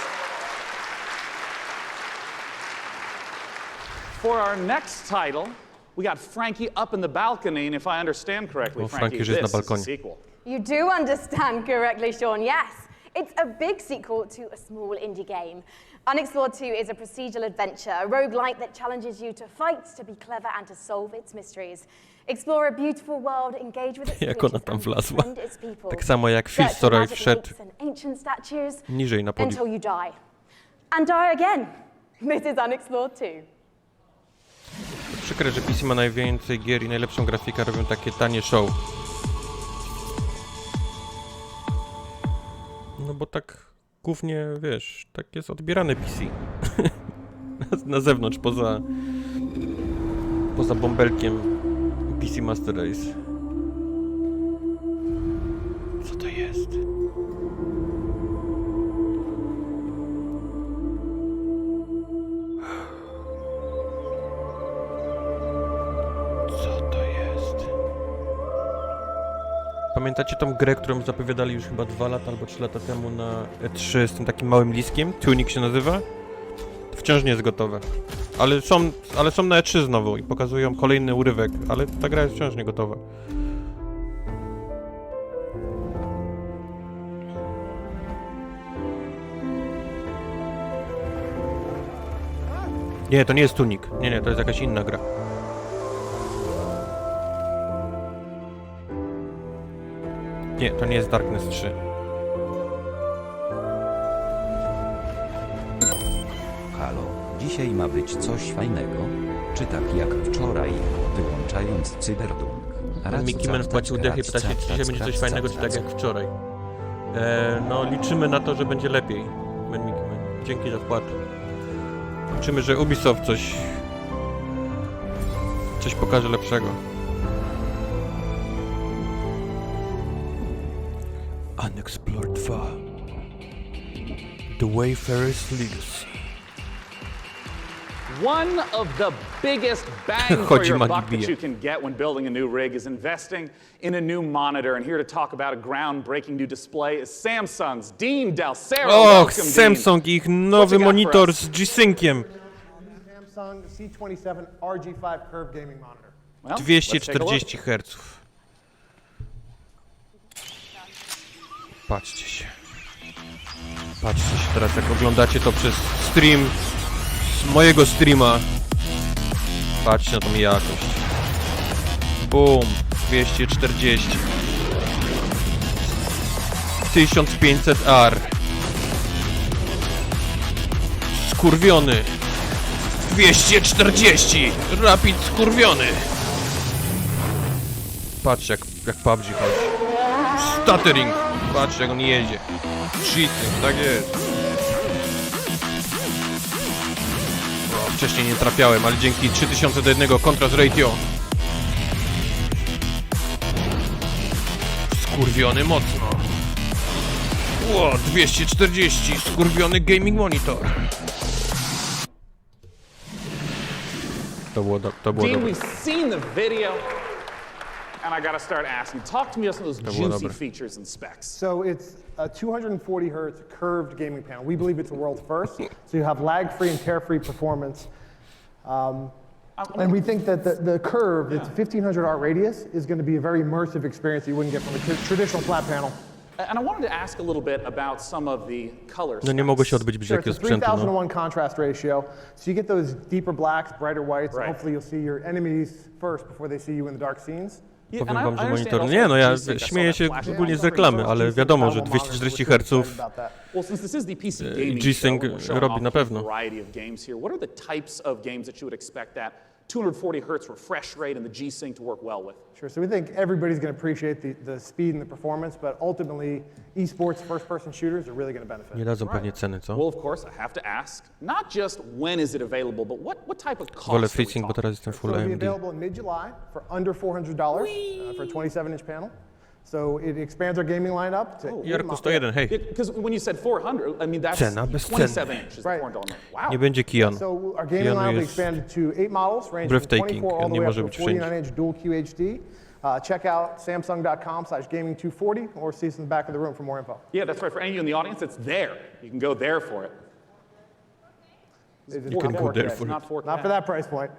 For our next title, we got Frankie up in the balcony, and if I understand correctly, Frankie, już jest na this is a balkonie. sequel. You do understand correctly, Sean, yes. It's a big sequel to a small indie game. Unexplored 2 is a procedural adventure, a roguelike that challenges you to fight, to be clever, and to solve its mysteries. Explore a beautiful world, engage with its Jak ona creatures, tam and wlazła. befriend its people. Tak samo jak Phil Search for wczoraj magic wszedł lakes and ancient statues niżej na podium. until you die. And die again. This is Unexplored 2. Przykre, że PC ma najwięcej gier i najlepszą grafikę, robią takie tanie show. No bo tak głównie, wiesz, tak jest odbierane PC. na zewnątrz, poza bąbelkiem PC Master Race. Co to jest? Co to jest? Pamiętacie tą grę, którą zapowiadali już chyba 2 lata albo 3 lata temu na E3 z tym takim małym liskiem? Tunic się nazywa? To wciąż nie jest gotowe. Ale są na E3 znowu i pokazują kolejny urywek, ale ta gra jest wciąż nie gotowa. Nie, to nie jest Tunic. Nie, to jest jakaś inna gra. Nie, to nie jest Darkness 3. Halo, dzisiaj ma być coś fajnego? Czy tak jak wczoraj, wyłączając Cyberdunk? Mickey Man wpłacił dechy i pyta się, czy dzisiaj będzie coś fajnego, czy tak jak wczoraj. No, liczymy na to, że będzie lepiej. Mickey Man. Dzięki za wpłatę. Liczymy, że Ubisoft coś pokaże lepszego. Unexplored 2. The Wayfarer's Legacy. One of the biggest bang for your buck that you can get when building a new rig is investing in a new monitor. And here to talk about a groundbreaking new display is Samsung's Dean Dalcero. Och, Samsung, ich nowy monitor z G-Synciem. Samsung C27 RG5 Curve Gaming Monitor. 240 Hz. Patrzcie się. Patrzcie się teraz, jak oglądacie to przez stream z mojego streama. Patrzcie na tą jakość. Boom. 240. 1500R. Skurwiony. 240. Rapid skurwiony. Patrzcie jak PUBG chodzi. Stuttering. Patrzcie jak on jedzie. Cheating, tak jest. O, wcześniej nie trafiałem, ale dzięki 3000 do 1 contrast ratio. Skurwiony mocno. Ło, 240. Skurwiony gaming monitor. To było Dean, dobre. we've seen the video, and I gotta start asking. Talk to me about some of those juicy features and specs. So it's a 240 hertz curved gaming panel. We believe it's a world first. So you have lag-free and tear-free performance. And we think that the curve, it's 1500 art radius, is going to be a very immersive experience that you wouldn't get from a traditional flat panel. And I wanted to ask a little bit about some of the colors. No nie mogło się odbyć bez jakiegoś sprzętu, no. 3000:1 contrast ratio. So you get those deeper blacks, brighter whites, and hopefully you'll see your enemies first before they see you in the dark scenes. Powiem wam, że monitor... Nie no, ja śmieję się ogólnie z reklamy, ale wiadomo, że 240 Hz G-Sync robi na pewno. What are the types of games that you would expect that 240 hertz refresh rate and the G-Sync to work well with? Sure, so we think everybody's going to appreciate the speed and the performance, but ultimately esports first-person shooters are really going to benefit. Nie dadzą pewnie ceny, co? Well, of course, I have to ask, not just when is it available, but what type of cost Wolę FreeSync, bo teraz jestem full So it'll AMD. be available in mid-July for under $400 for a 27-inch panel. So it expands our gaming lineup to Jarku 101, hej. Because when you said 400, I mean that's Cena bez 27 ceny. inches, $400. Wow. Nie będzie Kian. So our gaming lineup Kianu will be jest expanded to 8 models, ranging from breathtaking, 24 all the nie way up może to być wszędzie. 49-inch dual QHD. Check out samsung.com/gaming240 or see us in the back of the room for more info. Yeah, that's right. For any of you in the audience, it's there. You can go there for it. You can go there for it. Not 4K. Not for that price point.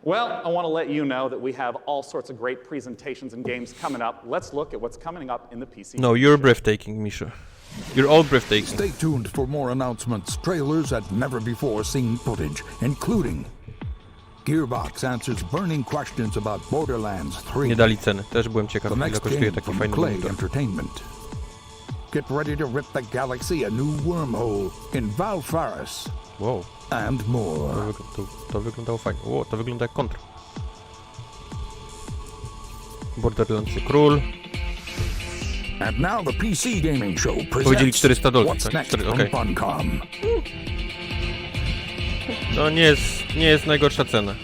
Well, I want to let you know that we have all sorts of great presentations and games coming up. Let's look at what's coming up in the PC. No, you're breathtaking, Misha. You're all breathtaking. Stay tuned for more announcements, trailers, and never-before-seen footage, including Gearbox answers burning questions about Borderlands 3. Nie dali ceny. Też byłem ciekaw, The ile next kosztuje game taki from fajny Clay monitor. Entertainment. Get ready to rip the galaxy a new wormhole in Valfaris. Wow. And more. To wyglądało fajnie. Wow, to wygląda jak kontra. Borderlands Król. And now the PC Gaming Show Powiedzieli presents $400, What's tak? Next from Okej. Funcom. To nie jest najgorsza cena.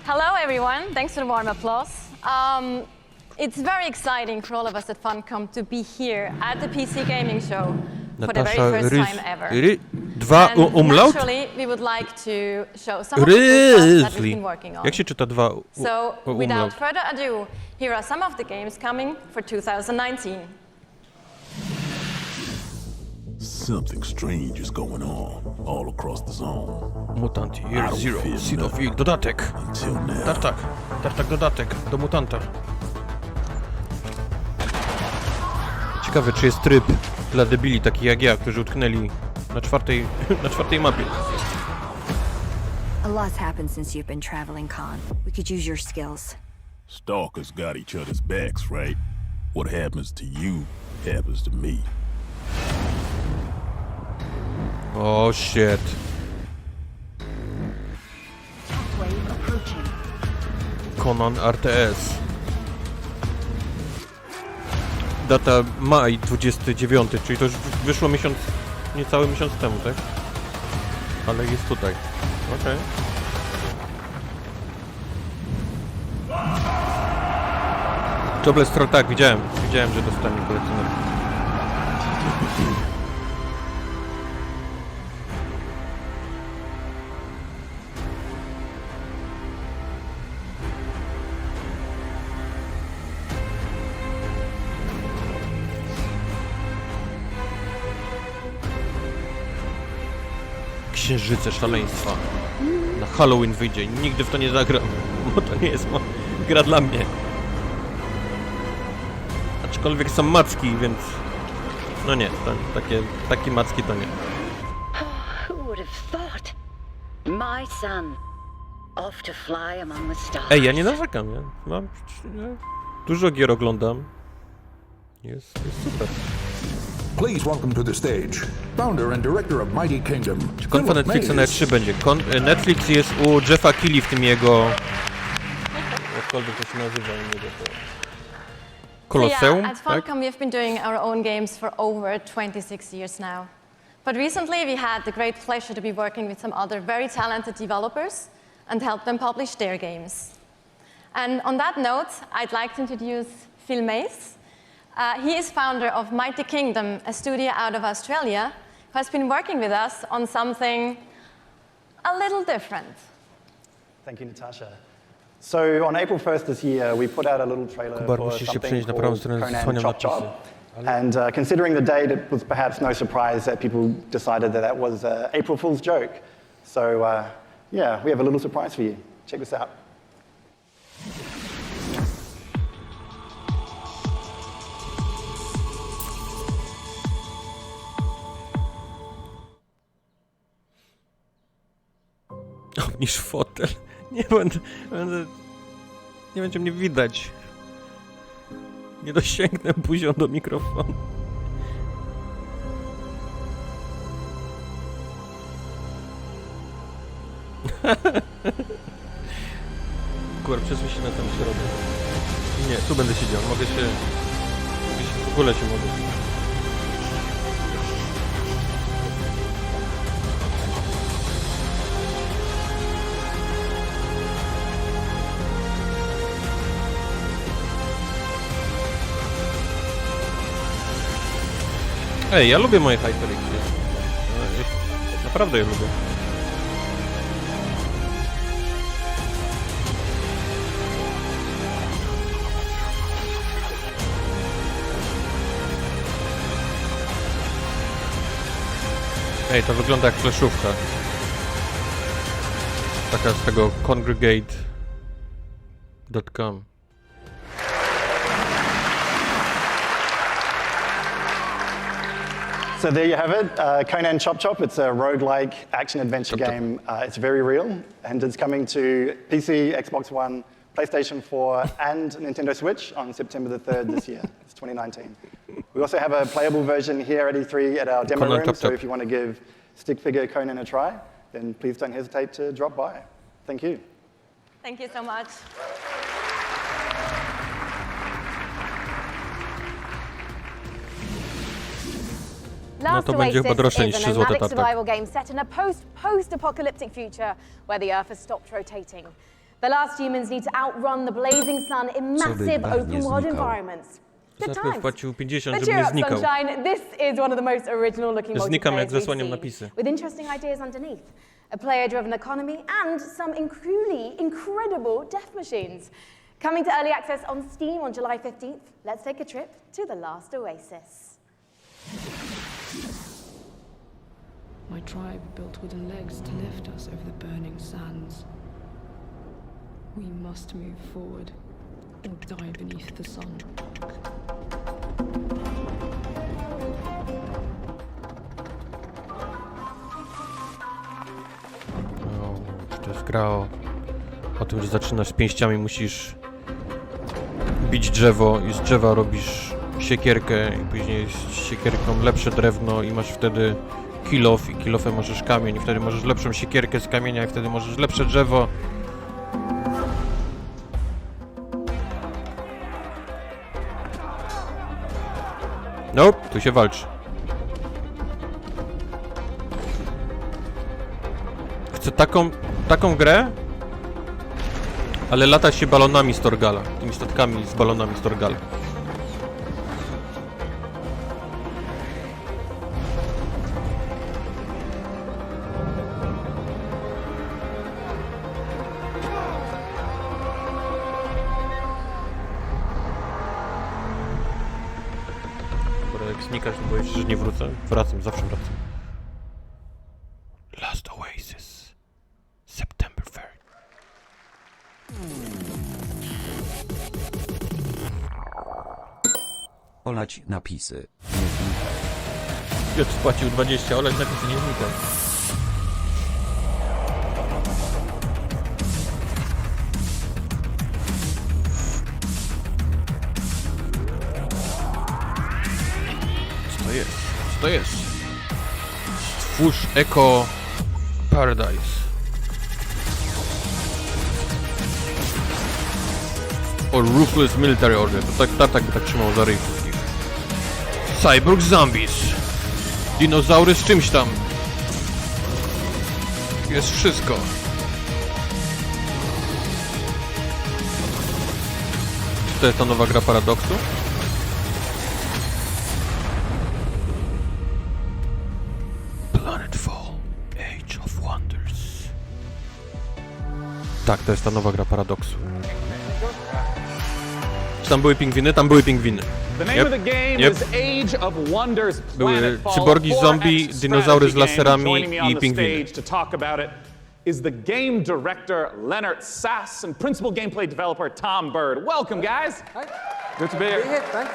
Hello, everyone. Thanks for the warm applause. It's very exciting for all of us at Funcom to be here at the PC Gaming Show for the very first time ever. Dwa umlaut? Naturally, we would like to show some of the cool stuff that we've been working on. Jak się czyta dwa So, umlaut? without further ado, here are some of the games coming for 2019. Something strange is going on all across the zone. Mutant Year Zero, Seed of Evil, dodatek. Tartak dodatek do mutanta. Ciekawe, czy jest tryb dla debili takich jak ja, którzy utknęli na czwartej mapie. A lot's happened since you've been traveling, Khan. We could use your skills. Stalkers got each other's backs, right? What happens to you happens to me. Oh shit. Conan RTS. Data maj 29, czyli to już wyszło niecały miesiąc temu, tak? Ale jest tutaj. Okej. Jobless Troll, tak, widziałem, że dostałem kolekcjoner. Księżyce szaleństwa. Na Halloween wyjdzie. Nigdy w to nie zagram, bo to nie jest gra dla mnie. Aczkolwiek są macki, więc... No nie, takie macki to nie. Who would have thought? My son, off to fly among the stars. Ej, ja nie narzekam, ja dużo gier oglądam. Jest super. Please welcome to the stage, founder and director of Mighty Kingdom. Czy konfa Netflixa na E3 będzie? Netflix jest u Jeffa Keighley w tym jego... Jakkolwiek to się nazywa, nie wiem. Colosseum, At Funcom we've been doing our own games for over 26 years now. But recently we had the great pleasure to be working with some other very talented developers and help them publish their games. And on that note, I'd like to introduce Phil Mace. He is founder of Mighty Kingdom, a studio out of Australia, who has been working with us on something a little different. Thank you, Natasha. So on April 1st this year, we put out a little trailer for something called Conan Chop Chop. And considering the date, it was perhaps no surprise that people decided that that was an April Fool's joke. So yeah, we have a little surprise for you. Check this out. Niż fotel. Nie będzie mnie widać. Nie dosięgnę buzią do mikrofonu. Kurwa, przesuń się na ten środek. Nie, tu będę siedział. Mogę się w ogóle się mogę. Ej, ja lubię moje HyperXy. Naprawdę je lubię. Ej, to wygląda jak fleszówka. Taka z tego congregate.com. So there you have it, Conan Chop Chop. It's a roguelike action-adventure game. It's very real, and it's coming to PC, Xbox One, PlayStation 4, and Nintendo Switch on September the 3rd this year. It's 2019. We also have a playable version here at E3 at our demo Conan room, Chop so Chop. if you want to give stick figure Conan a try, then please don't hesitate to drop by. Thank you. Thank you so much. Last to będzie chyba droższe niż Oasis 3 is a złote, nomadic tak. survival game set in a post-apocalyptic future where the Earth has stopped rotating. The last humans need to outrun the blazing sun in Co by massive bardziej open-world znikał? environments. Good Zawsze times. wpłacił 50, But żeby cheer nie up, znikał. Sunshine. This is one of the most original-looking Znikam, jak multiplayers we've zasłaniam seen, napisy. with interesting ideas underneath. A player-driven economy and some incredible death machines. Coming to early access on Steam on July 15th, let's take a trip to the last Oasis. My tribe built wooden legs to lift us over the burning sands. We must move forward or die beneath the sun. No, to jest gra o tym, że zaczynasz z pięściami, musisz bić drzewo i z drzewa robisz siekierkę i później z siekierką lepsze drewno i masz wtedy kilof i kilofem możesz kamień i wtedy możesz lepszą siekierkę z kamienia i wtedy możesz lepsze drzewo. No, tu się walczy. Chcę taką grę, ale lata się balonami z Torgala, tymi statkami z balonami z Torgala. Dobra, jak znikasz, to boję się, że nie wrócę. Wracam, zawsze wracam. Last Oasis. September 3rd. Olać napisy. Piotr spłacił 20, olać napisy nie znika. Co to jest? Co to jest? Stwórz Eco Paradise. O Ruthless Military Order. To tak by tak trzymał za ryj wszystkich. Cyborg Zombies. Dinozaury z czymś tam. Jest wszystko. Czy to jest ta nowa gra Paradoksu? Planetfall. Age of Wonders. Tak, to jest ta nowa gra Paradoksu. Czy tam były pingwiny? Tam były pingwiny. The name of the game is Age of Wonders. Były cyborgi, zombie, dinozaury z laserami i pingwiny. To talk about it is the game director Leonard Sass and principal gameplay developer Tom Bird. Welcome, guys. Good to be here. Thanks.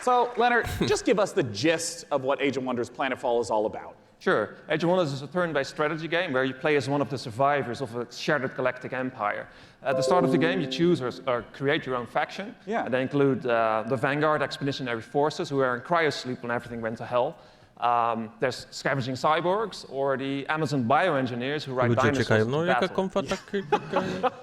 So, Leonard, just give us the gist of what Age of Wonders Planetfall is all about. Sure. Age of Wonders is a turn-based strategy game where you play as one of the survivors of a shattered galactic empire. At the start of the game, you choose or create your own faction. Yeah. And they include the Vanguard Expeditionary Forces, who are in cryosleep when everything went to hell. There's scavenging cyborgs, or the Amazon bioengineers who ride Ludzie dinosaurs uciekają. into No jaka battle. konfa,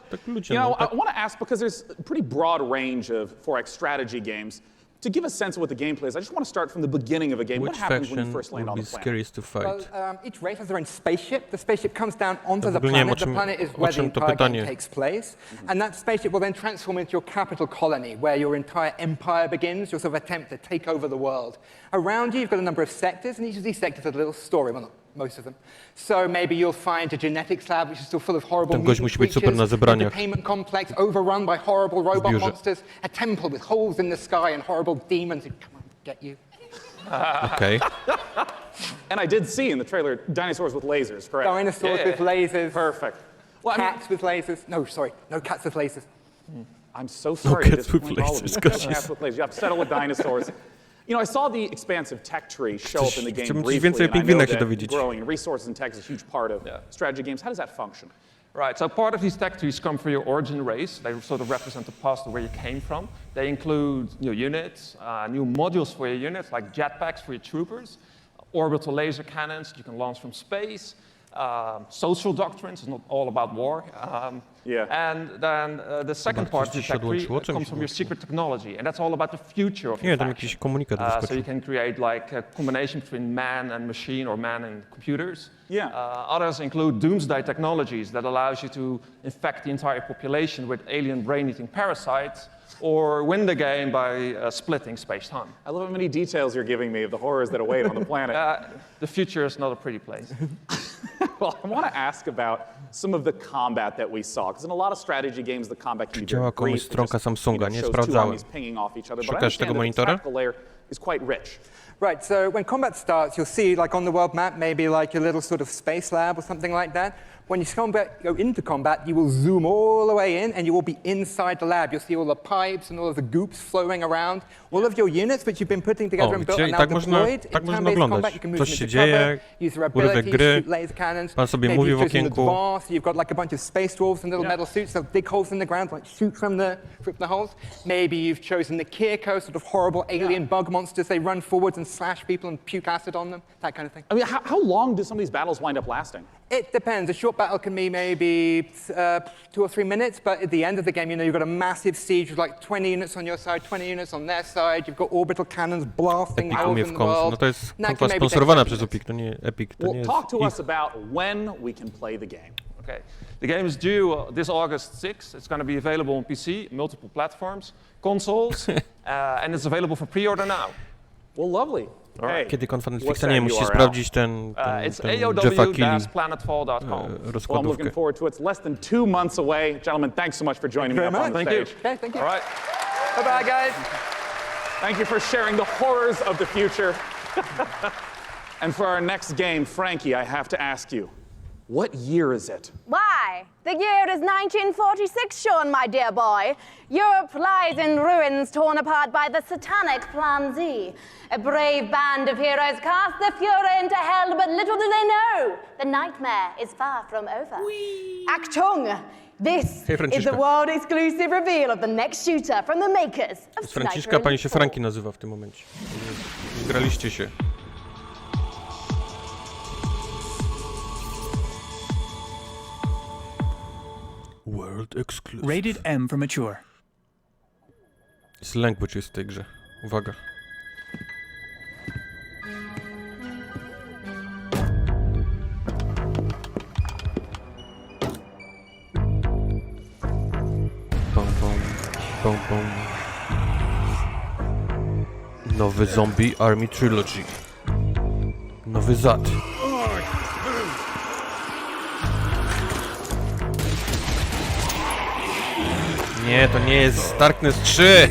tak ludzie. You know, No, tak. I want to ask, because there's a pretty broad range of 4X strategy games. To give a sense of what the gameplay is, I just want to start from the beginning of a game. Which What happens when you faction first land would on be the planet? scariest to fight? Well, each race has their own spaceship. The spaceship comes down onto the ogóle nie wiem, planet. The planet is where the o czym to entire game pytanie. takes place. And that spaceship will then transform into your capital colony, where your entire empire begins, your sort of attempt to take over the world. Around you, you've got a number of sectors, and each of these sectors has a little story. Well, not most of them. So maybe you'll find a genetics lab, which is still full of horrible Ten gość mutant musi być super na creatures, zebraniach. entertainment complex overrun by horrible robot biurze. monsters, a temple with holes in the sky and horrible demons who come and get you. Okej. And I did see in the trailer dinosaurs with lasers, correct? Dinosaurs with lasers. Perfect. Well, Cats with lasers. No, sorry, no cats with lasers. I'm so sorry to cats with disappoint all of you. lasers, No gosh. cats with lasers. You have to settle with dinosaurs. You know, I saw the expansive tech tree show up in the game Chciałbym coś briefly, więcej o and I know pingwinach się that dowiedzieć. growing resources in tech is a huge part of strategy games. How does that function? Right, so part of these tech trees come from your origin race. They sort of represent the past of where you came from. They include new units, new modules for your units, like jetpacks for your troopers, orbital laser cannons you can launch from space, social doctrines, it's not all about war. And then the second part of the tech tree comes from your secret technology, and that's all about the future of Nie, your tam faction. jakiś komunikat So wyskoczył. you can create like a combination between man and machine or man and computers. Others include doomsday technologies that allows you to infect the entire population with alien brain-eating parasites or win the game by splitting space-time. I love how many details you're giving me of the horrors that await on the planet. The future is not a pretty place. Well, I want to ask about some of the combat that we saw, because in a lot of strategy games, the combat can be Działa very komuś brief. stronka Samsunga, nie Shows two sprawdzałem. armies pinging off each other, but I Szukasz tego understand that the monitora? tactical layer is quite rich. Right, so when combat starts, you'll see, like on the world map, maybe like a little sort of space lab or something like that. When you go into combat, you will zoom all the way in, and you will be inside the lab. You'll see all the pipes and all of the goops flowing around. All of your units, which you've been putting together and built, are i now tak można, deployed. tak In można turn-based oglądać. combat, you can move Coś them się into cover, dzieje, use their urywek abilities, gry, shoot laser cannons. pan sobie Maybe mówi you've chosen w okienku. advanced, you've got like a bunch of space dwarves and little metal suits that dig holes in the ground, like shoot from the holes. Maybe you've chosen the Kirko, sort of horrible alien bug monsters. They run forwards and slash people and puke acid on them, that kind of thing. I mean, how long do some of these battles wind up lasting? It depends. A short battle can be maybe 2 or 3 minutes, but at the end of the game, you've got a massive siege with like 20 units on your side, 20 units on their side. You've got orbital cannons blasting Epic holes umie in w the kąs. world. No to jest That konfa can maybe take sponsorowana 20 przez minutes. Epic, to nie Epic, to nie Well, jest talk to ich. us about when we can play the game. Okay. The game is due this August 6th. It's going to be available on PC, multiple platforms, consoles, and it's available for pre-order now. Well, lovely. Hey, Kiedy konfa what's Netflixa, that nie musisz URL? sprawdzić ten It's Jeffa Keighley aow-planetfall.com. Well, I'm rozkładówkę. looking forward to it. It's less than 2 months away. Gentlemen, thanks so much for joining me up on the Thank stage. you. Okay, thank you. All right. Bye-bye, guys. Thank you for sharing the horrors of the future. And for our next game, Frankie, I have to ask you, what year is it? Why? The year is 1946, Sean, my dear boy. Europe lies in ruins torn apart by the satanic Plan Z. A brave band of heroes cast the Fuhrer into hell, but little do they know, the nightmare is far from over. Achtung! This Hej, is Franciszka. the world exclusive reveal of the next shooter from the makers of Z Franciszka Sniper pani Elite się 4. Franki nazywa w tym momencie. Zgraliście się. World exclusive. Rated M for mature. Jest lęk jest w tej grze. Uwaga. Bom, bom, bom, bom. Nowy Zombie Army Trilogy. Nowy ZAT. Nie, to nie jest Darkness 3!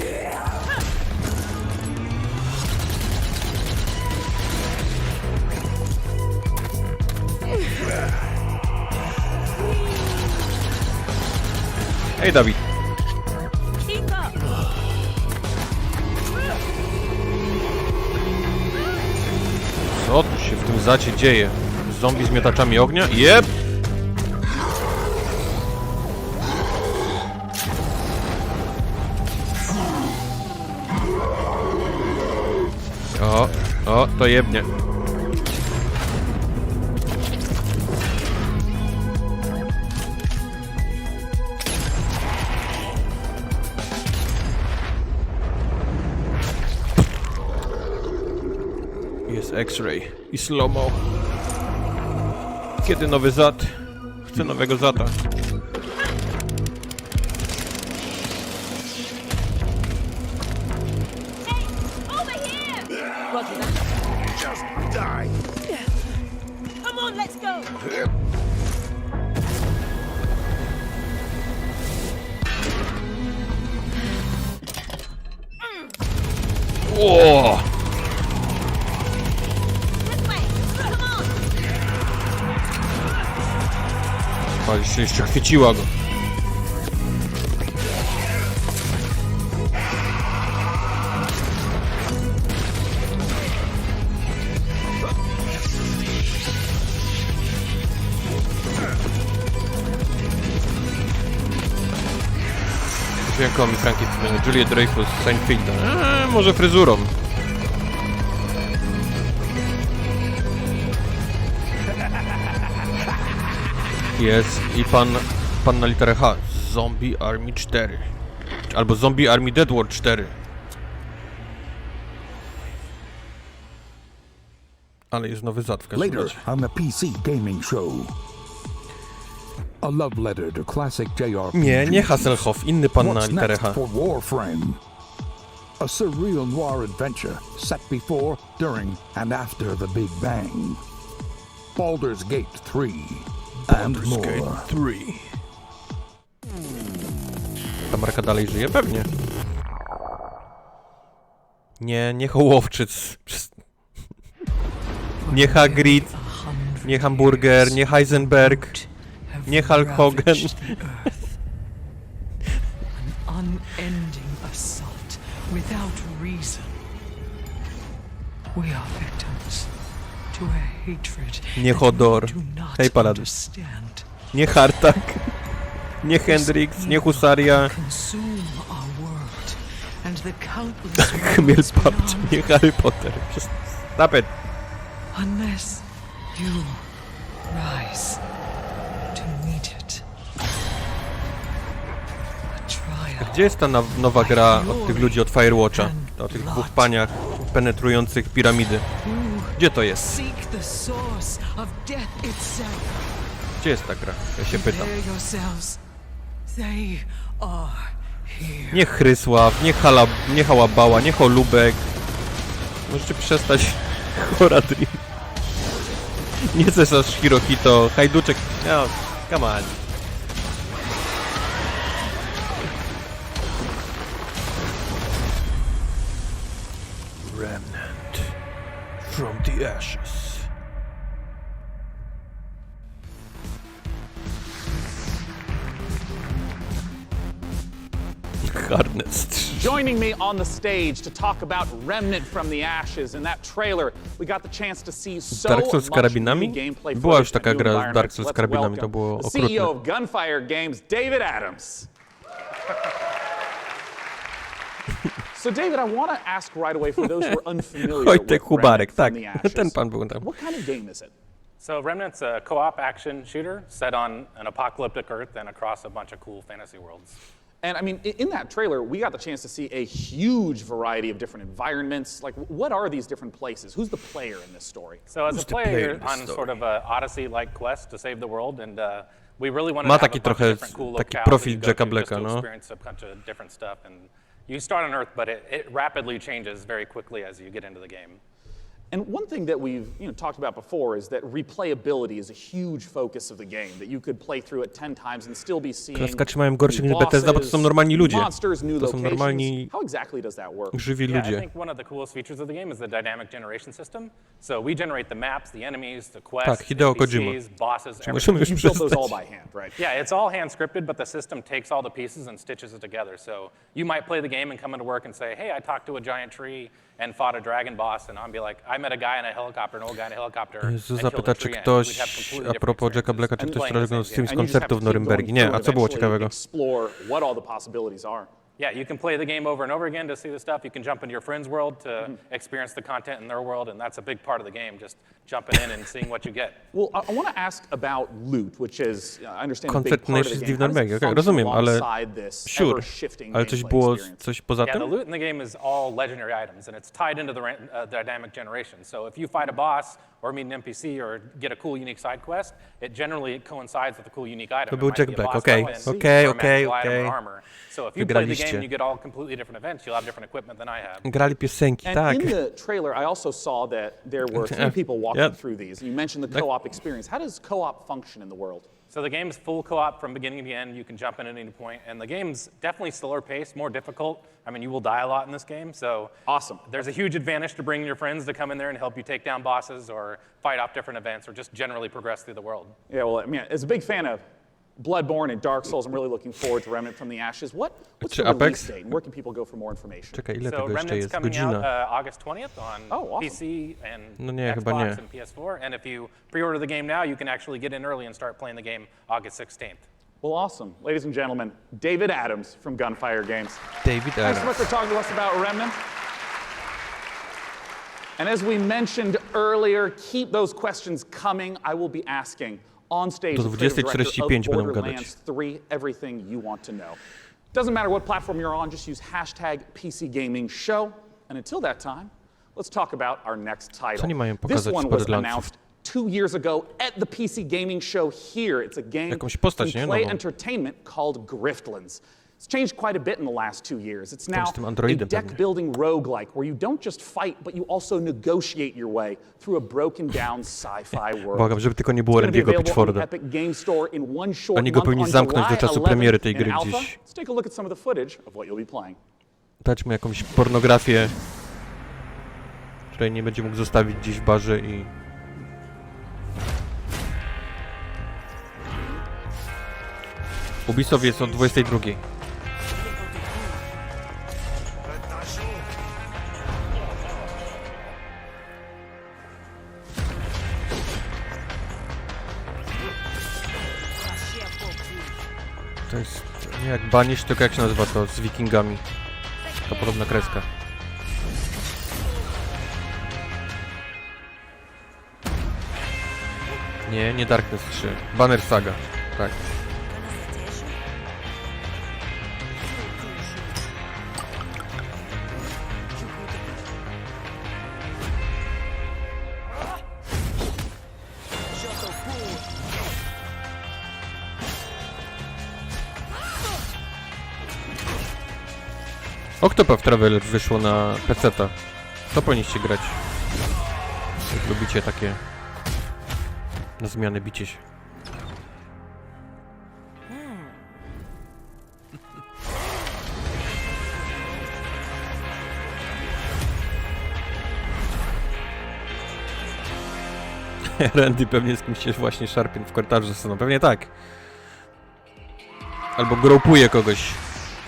Hej, Dawid. Co tu się w tym zacie dzieje? Zombie z miotaczami ognia? Jep! O, to jebnie. Jest X-Ray i slow-mo. Kiedy nowy ZAT? Chcę nowego ZATA. Just die. Come on, let's go. O! Ale jeszcze chwyciła go. Dźwiękowo mi Frankie przypomina Julię Dreyfus z Seinfelda. Może fryzurą. Jest i pan na literę H. Zombie Army 4. Albo Zombie Army Dead War 4. Ale jest nowy zad w każdym Later razie. on the PC Gaming Show. A love letter to classic JRPG. Nie Hasselhoff, inny pan na What's literę next H. for Warframe? A surreal noir adventure set before, during, and after the Big Bang. Baldur's Gate 3 and Baldur's more. Gate 3. Ta marka dalej żyje? Pewnie. Nie Hołowczyc. Nie Hagrid. Nie Hamburger. Nie Heisenberg. Nie Hulk Hogan. Unending assault without reason. We are victims to a hatred Nie Hodor. Hej Paladin. Nie Hartak. Nie Hendrix. Nie Husaria. Consume our world and the countless Chmiel worlds babci. beyond. Nie Harry Potter. Stop it. Unless you rise to meet it. A trial. Gdzie jest ta nowa gra od tych ludzi od Firewatcha? O tych dwóch paniach penetrujących piramidy. Gdzie to jest? Seek the source of death itself. Gdzie jest ta gra? Ja się pytam. Prepare yourselves. They are here. Nie Chrysław, nie Hałabała, nie Holubek. Możecie przestać Horadrim. Nie Cesarz Hirohito, Hajduczek. No, come on. Remnant from the ashes. Harnessed. Joining me on the stage to talk about Remnant from the Ashes. In that trailer, we got the chance to see so Dark Souls z much karabinami? new gameplay Była już footage taka and new gra z environments. Dark Souls z Let's karabinami, to welcome było the okrutne. CEO of Gunfire Games, David Adams. So David, I want to ask right away for those who are unfamiliar Wojtek with Hubarek, Remnant tak. from the Ashes. Ten pan był tam. What kind of game is it? So Remnant's a co-op action shooter set on an apocalyptic Earth and across a bunch of cool fantasy worlds. And I mean, in that trailer, we got the chance to see a huge variety of different environments. Like, what are these different places? Who's the player in this story? So as a player, you're on sort of a Odyssey-like quest to save the world, and we really wanted Ma to have taki a bunch trochę of different cool taki locales profil that you go Jacka to Blacka, just to no. experience a bunch of different stuff. And you start on Earth, but it rapidly changes very quickly as you get into the game. And one thing that we've talked about before is that replayability is a huge focus of the game. That you could play through it 10 times and still be seeing Klaskacze mają gorszych new niż Bethesda, bo to są normalni ludzie. monsters, new To są locations. normalni, How exactly does that work? żywi Yeah, I ludzie. think one of the coolest features of the game is the dynamic generation system. So we generate the maps, the enemies, the quests, Tak, Hideo Kojima. NPCs, bosses, Czy możemy już You built those all przestać? by hand, right? Yeah, it's all hand scripted, but the system takes all the pieces and stitches it together. So you might play the game and come into work and say, hey, I talked to a giant tree and fought a dragon boss, and I'll be like, I met a guy in a helicopter, an old guy in a helicopter. Jezu, and killed a zapyta, czy tree ant. ktoś We'd have completely a different propos Jacka Blacka, czy experiences ktoś and wczoraj playing z the tym same z game. And you just have koncertów w to keep going Norymberdii. Nie, through a and co było eventually ciekawego? Explore what all the possibilities are. Yeah, you can play the game over and over again to see the stuff. You can jump into your friend's world to experience the content in their world, and that's a big part of the game, just jumping in and seeing what you get. Well, I want to ask about loot, which is, I understand, a big Koncept part of the Nations game. w How does Norymberdii, it okej, function rozumiem, ale alongside this sure. ever-shifting Ale coś gameplay było, experience? coś poza Yeah, the tym? loot in the game is all legendary items, and it's tied into the dynamic generation. So if you fight a boss or meet an NPC or get a cool, unique side quest, it generally coincides with a cool, unique item. To It był might Jack be a Black, boss okej, weapon okej, or a okej, magical item or okej. armor. So if you play the game, Wygraliście. you get all completely different events. You'll have different equipment than I have. Grali piosenki, And tak. in the trailer, I also saw that there were three people walking Yep. through these. You mentioned the co-op experience. How does co-op function in the world? So the game's full co-op from beginning to end. You can jump in at any point, and the game's definitely slower paced, more difficult. I mean, you will die a lot in this game, so awesome. There's a huge advantage to bringing your friends to come in there and help you take down bosses or fight off different events or just generally progress through the world. Yeah, well, I mean, as a big fan of Bloodborne and Dark Souls. I'm really looking forward to Remnant from the Ashes. What's Czy the Apex? release date and where can people go for more information? Czekaj, ile So tego jeszcze Remnant's jest? coming out Godzina. August 20th on awesome. PC and No nie, chyba nie. Xbox and PS4. And if you pre-order the game now, you can actually get in early and start playing the game August 16th. Well, awesome. Ladies and gentlemen, David Adams from Gunfire Games. David Thanks so much Adams. for talking to us about Remnant. And as we mentioned earlier, keep those questions coming. I will be asking on stage Do the creative director 20:45 of będą Borderlands gadać. 3 everything you want to know. Doesn't matter what platform you're on, just use hashtag PC Gaming Show. And until that time, let's talk about our next Co title. oni mają This pokazać z one was Borderlandsów? announced 2 years ago at the PC Gaming Show here. It's a game Jakąś postać, from nie? Play Nową. Entertainment called Griftlands. It's changed quite a bit in the last 2 years. It's Tam now z tym a androidem pewnie. deck-building roguelike where you don't just fight, but you also negotiate your way through a broken-down sci-fi world. Błagam, żeby tylko nie było It's gonna be Randy'ego available on the Pitchforda. Epic Game Store in one short Oni go month powinni on zamknąć do July czasu 11 premiery tej in gry alpha. gdzieś. Let's take a look at some of the footage of what you'll be playing. Dać mu jakąś pornografię, której nie będzie mógł zostawić gdzieś w barze i... Ubisoft jest od 22. To jest nie jak Banish, tylko jak się nazywa to z Wikingami. Ta podobna kreska. Nie, nie Darkness 3. Banner Saga. Tak. Octopath Traveler wyszło na PC-ta. To powinniście grać. Jak lubicie takie na zmianę bicie się. Randy pewnie z kimś się właśnie szarpie w korytarzu ze pewnie tak. Albo gropuje kogoś.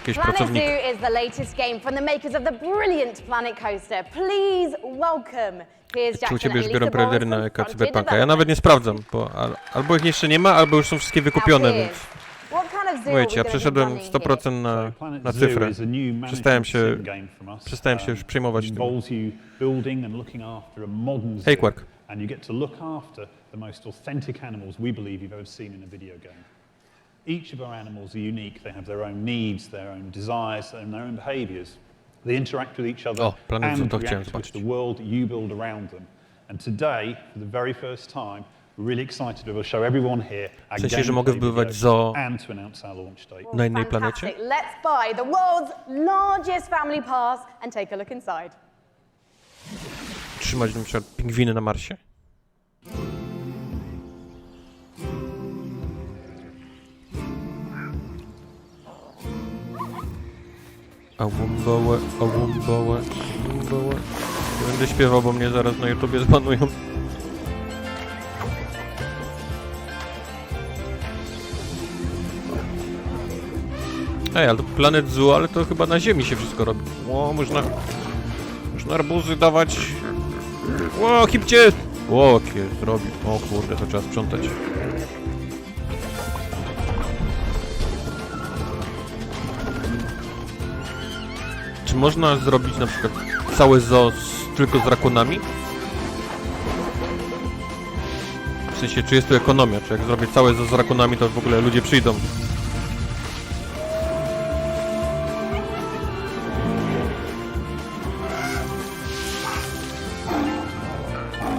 Jakiegoś Planet pracownika. Zoo is the latest game from the makers of the brilliant Planet Coaster. Please welcome. Here's Czy u Jackson ciebie już and biorą Lisa preordery Morrison na from Cyberpunka? Ja nawet nie sprawdzam, bo albo ich jeszcze nie ma, albo już są wszystkie wykupione, więc... What kind of zoo Mówię ci, ja are we przeszedłem gonna be running 100% na cyfrę. Przestałem się już przejmować tym. Hej, Quark. And you get to look after the most authentic animals we believe you've ever seen in a video game. Each of our animals are unique. They have their own needs, their own desires, and their own behaviors. They interact with each other and react with the world that you build around them. And today, for the very first time, we're really excited to be able to show everyone here our W sensie, że mogę gameplay wbywać video zoo and to announce our launch date. na innej planecie? Fantastic. Let's buy the world's largest family pass and take a look inside. Trzymać na przykład pingwiny na Marsie? A wumbołe. Nie będę śpiewał, bo mnie zaraz na YouTubie zbanują. Ej, ale to Planet Zoo, ale to chyba na ziemi się wszystko robi. O, można arbuzy dawać. O, hipcie! O, zrobi. O kurde, to trzeba sprzątać. Czy można zrobić na przykład całe zoo tylko z rakunami? W sensie, czy jest tu ekonomia? Czy jak zrobię całe zoo z rakunami, to w ogóle ludzie przyjdą?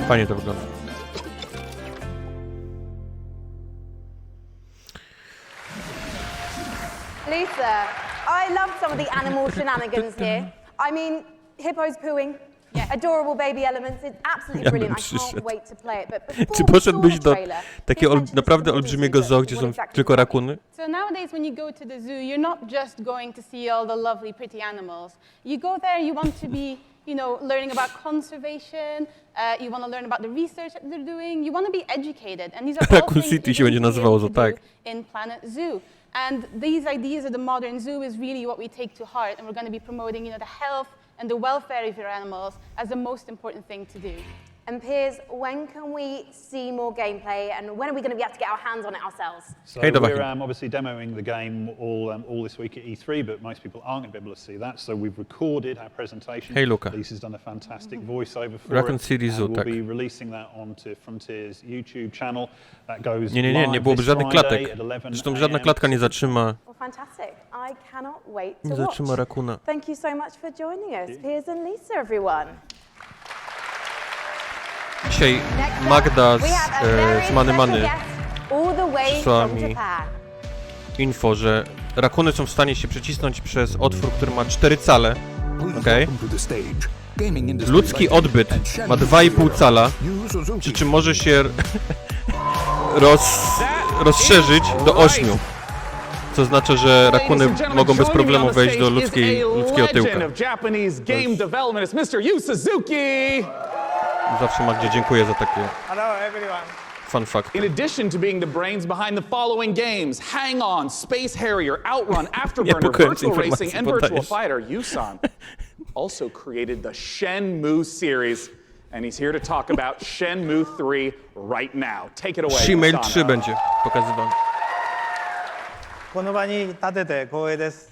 Fajnie to wygląda. Lisa, I love some of the animal shenanigans here. I mean, hippos pooing, Adorable baby elements. It's absolutely brilliant. I can't wait to play it. But Czy poszedłbyś do takiego naprawdę olbrzymiego zoo, gdzie są tylko rakuny? So nowadays when you go to the zoo, you're not just going to see all the lovely, pretty animals. You go there, you want to be, you know, learning about conservation, you want to learn about the research that they're doing, you want to be educated. And these are all Raccoon things City się będzie nazywało to tak. in Planet Zoo. And these ideas of the modern zoo is really what we take to heart, and we're going to be promoting, you know, the health and the welfare of your animals as the most important thing to do. And Piers, when can we see more gameplay, and when are we going to be able to get our hands on it ourselves? So we're obviously demoing the game all this week at E3, but most people aren't going to be able to see that. So we've recorded our presentation. Hey, Luca. Lisa's done a fantastic voiceover for Raccoon it. City Zoo, We'll be releasing that onto Frontier's YouTube channel. That goes Nie byłoby żadnych klatek. Zresztą żadna klatka nie zatrzyma. Well, fantastic. I cannot wait to Nie zatrzyma watch. rakuna. Thank you so much for joining us, Piers and Lisa, everyone. Dzisiaj Magda z Many przysłała mi info, że rakuny są w stanie się przecisnąć przez otwór, który ma 4 cale. Okay. Ludzki odbyt ma 2,5 cala, przy czym może się rozszerzyć do 8. Co znaczy, że rakuny mogą bez problemu wejść do ludzkiego tyłka. Zawsze Magdzie dziękuję za takie fun fact. In addition to being the brains behind the following games, Hang On, Space Harrier, Outrun, Afterburner, Virtual Racing, and Virtual Fighter, Yusan also created the Shenmue series. And he's here to talk about Shenmue 3 right now. Take it away, Shimei 3 będzie pokazywany. この場に立てて光栄です。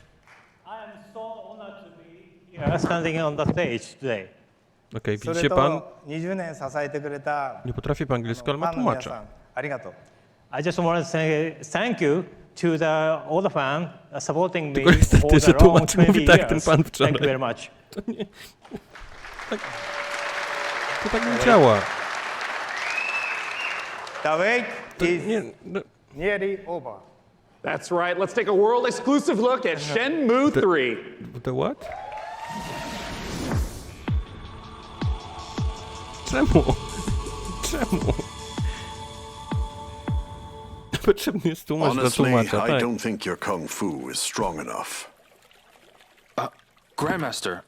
I am so honored to be here standing on the stage today. Okej, widzicie pan? 20年支えてくれた Nie potrafię po angielsku, ale ma tłumacza. ありがとう。I just want to say thank you to all the fans supporting me for the long 20 years. Thank you very much. To tak nie działa. The wait is nearly over. That's right. Let's take a world exclusive look at Shenmue 3. The what? Czemu? Potrzebny jest tłumacz dla tłumacza, tak. I don't think your kung fu is strong enough. Grandmaster,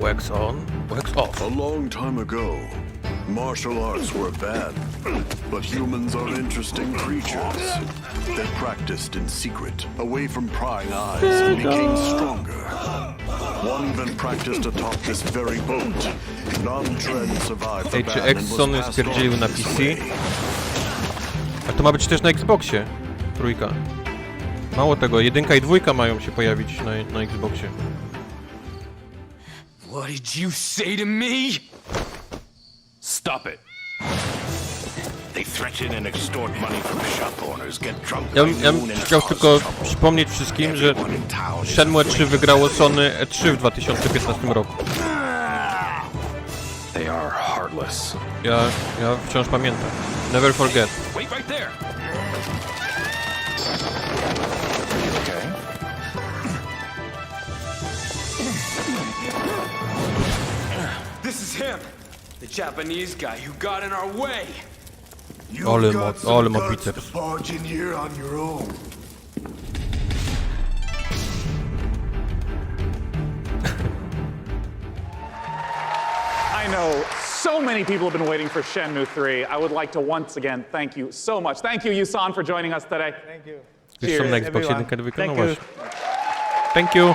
Wax on, wax off. A long time ago, martial arts were bad, but humans are interesting creatures. They practiced in secret, away from prying eyes, and became stronger. One even practiced atop this very boat. None Trend survived the ban and was passed spierdzielił na PC. A to ma być też na Xboxie. Trójka. Mało tego, 1 i 2 mają się pojawić na Xboxie. What did you say to me? Stop it. They threaten and extort money from shop owners, get drunk. Ja bym chciał tylko przypomnieć wszystkim, że Shenmue 3 wygrało Sony E3 w 2015 roku. They are heartless. Ja wciąż pamiętam. Never forget. Wait right there. Okay. This is him, the Japanese guy who got in our way. Ale ma biceps. Barge in here on your own. I know so many people have been waiting for Shenmue 3. I would like to once again thank you so much. Thank you, Yusan, for joining us today. Thank you. Cheers, everyone. Thank you. Thank you.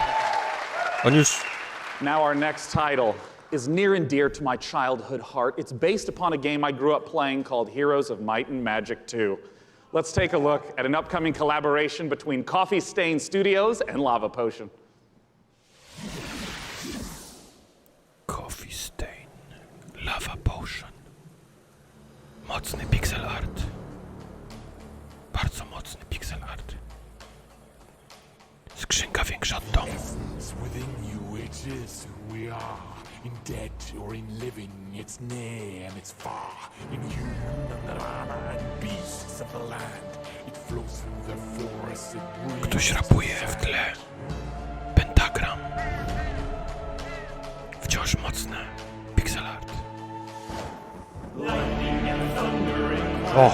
Now our next title is near and dear to my childhood heart. It's based upon a game I grew up playing called Heroes of Might and Magic 2. Let's take a look at an upcoming collaboration between Coffee Stain Studios and Lava Potion. Coffee Stain, Lava Potion. Mocny pixel art. Bardzo mocny pixel art. Skrzynka większa od domu. Within you it is who we are. In dead or in living, it's near and it's far. In human and beasts of the land, it flows through the forest. Ktoś rapuje w tle. już mocne. Pixel art. O!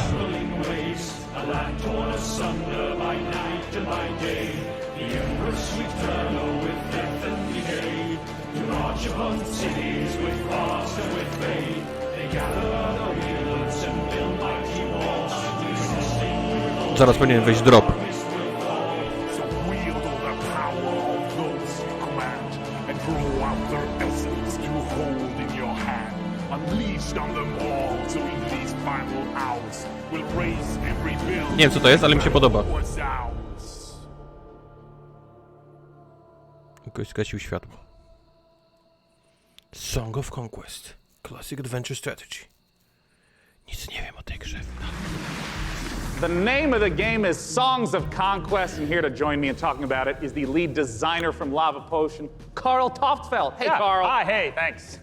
Zaraz powinien wejść drop. Nie wiem co to jest, ale mi się podoba. Ktoś skasił światło. Song of Conquest. Classic Adventure Strategy. Nic nie wiem o tej grze. The name of the game is Songs of Conquest, and here to join me in talking about it is the lead designer from Lava Potion, Karl Toftfeld. Hey, Karl. Hi, hey, thanks.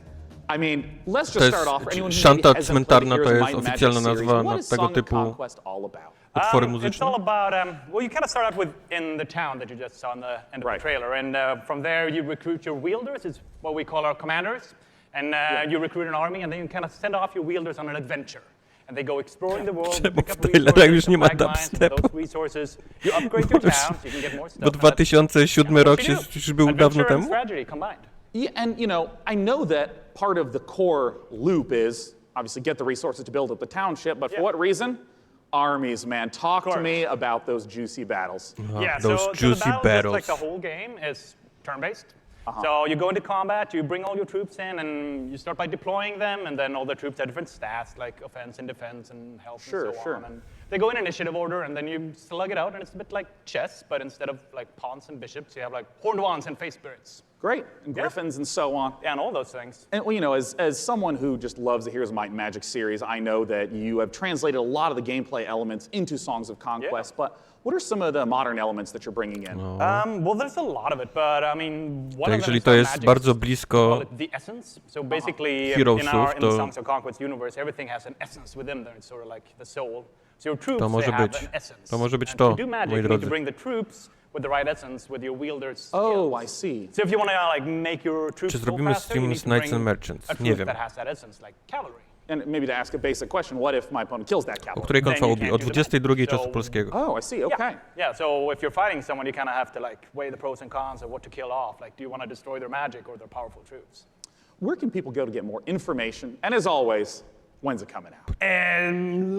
I mean, let's just start off. For anyone who Szanta maybe hasn't played the cmentarna to Heroes of jest Might and Magic oficjalna series, nazwa what na is tego Song of typu Conquest all about? utwory It's muzyczne. all about, well, you kind of start out with in the town that you just saw in the end of the trailer, and from there you recruit your wielders, it's what we call our commanders, and you recruit an army, and then you kind of send off your wielders on an adventure. And they go exploring the world, pick up resources, those resources, you upgrade your towns, you can get more stuff. Bo 2007 rok się już był dawno temu. Strategy combined. Yeah, and you know, I know that part of the core loop is obviously get the resources to build up the township, but for what reason? Armies, man. Talk to me about those juicy battles. Yeah, those so juicy the battles. Like the whole game is turn-based. So you go into combat, you bring all your troops in, and you start by deploying them, and then all the troops have different stats, like offense and defense and health and so on. And they go in initiative order, and then you slug it out, and it's a bit like chess, but instead of like pawns and bishops, you have like horned wands and face spirits. Great, and griffins and so on. Yeah, and all those things. And well, you know, as someone who just loves the Heroes of Might and Magic series, I know that you have translated a lot of the gameplay elements into Songs of Conquest, but what are some of the modern elements that you're bringing in? Well, there's a lot of it, but I mean, one of them Jeżeli is to jest magic. bardzo We blisko call it the essence. So basically, Heroesów, in the to Songs of Conquest universe, everything has an essence within there. It's sort of like the soul. So your troops, to może they have być. an essence. To może być And to, to do magic, moi you need drodzy. to bring the troops with the right essence with your wielders skills. Oh, I see. So if you want to like make your troops Czy go zrobimy faster, you stream need z to Knights and bring Merchants? a Nie troop wiem. that has that essence, like cavalry. And maybe to ask a basic question, what if my opponent kills that O cavalry? której konfa you ubije? can't O do that. 22 czasu So- polskiego. Oh, I see, okay. Yeah, so if you're fighting someone, you kind of have to like weigh the pros and cons of what to kill off. Like, do you want to destroy their magic or their powerful troops? Where can people go to get more information? And as always, when's it coming out?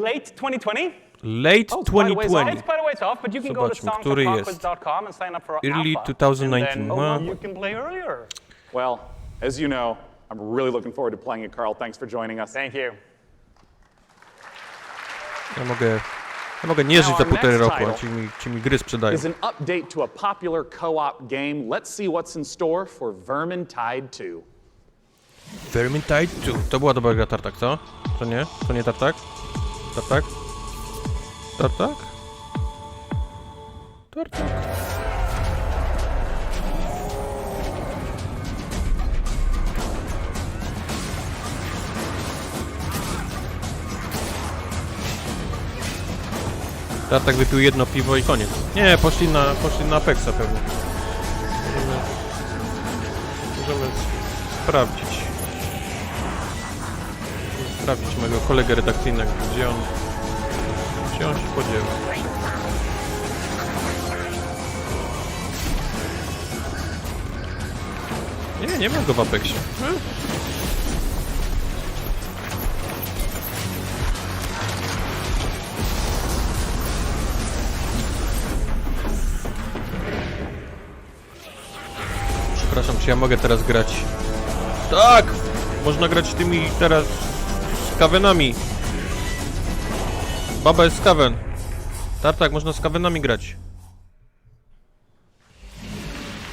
Late 2020. Late It's quite a ways 2020. off, but you can go to Zobaczmy, który jest. songsofconquest.com and sign up for Early alpha. 2019. And Wow. then you can play earlier. Well, as you know, I'm really looking forward to playing it, Karl. Thanks for joining us. Thank you. Ja mogę nie żyć za Now, our półtorej next roku, a title ci mi gry sprzedają. is an update to a popular co-op game. Let's see what's in store for Vermintide 2. Vermintide 2. To była dobra gra, Tartak, co? To nie? To nie Tartak? Tartak? Tartak? Tartak. Tartak wypił jedno piwo i koniec. Nie, poszli na Apexa pewnie. Możemy sprawdzić. Sprawdzić mojego kolegę redakcyjnego, gdzie on się podziewa. Nie mam go w Apexie. Przepraszam, czy ja mogę teraz grać? Tak! Można grać tymi teraz skawenami. Baba jest skawen. Tartak, można skawenami grać.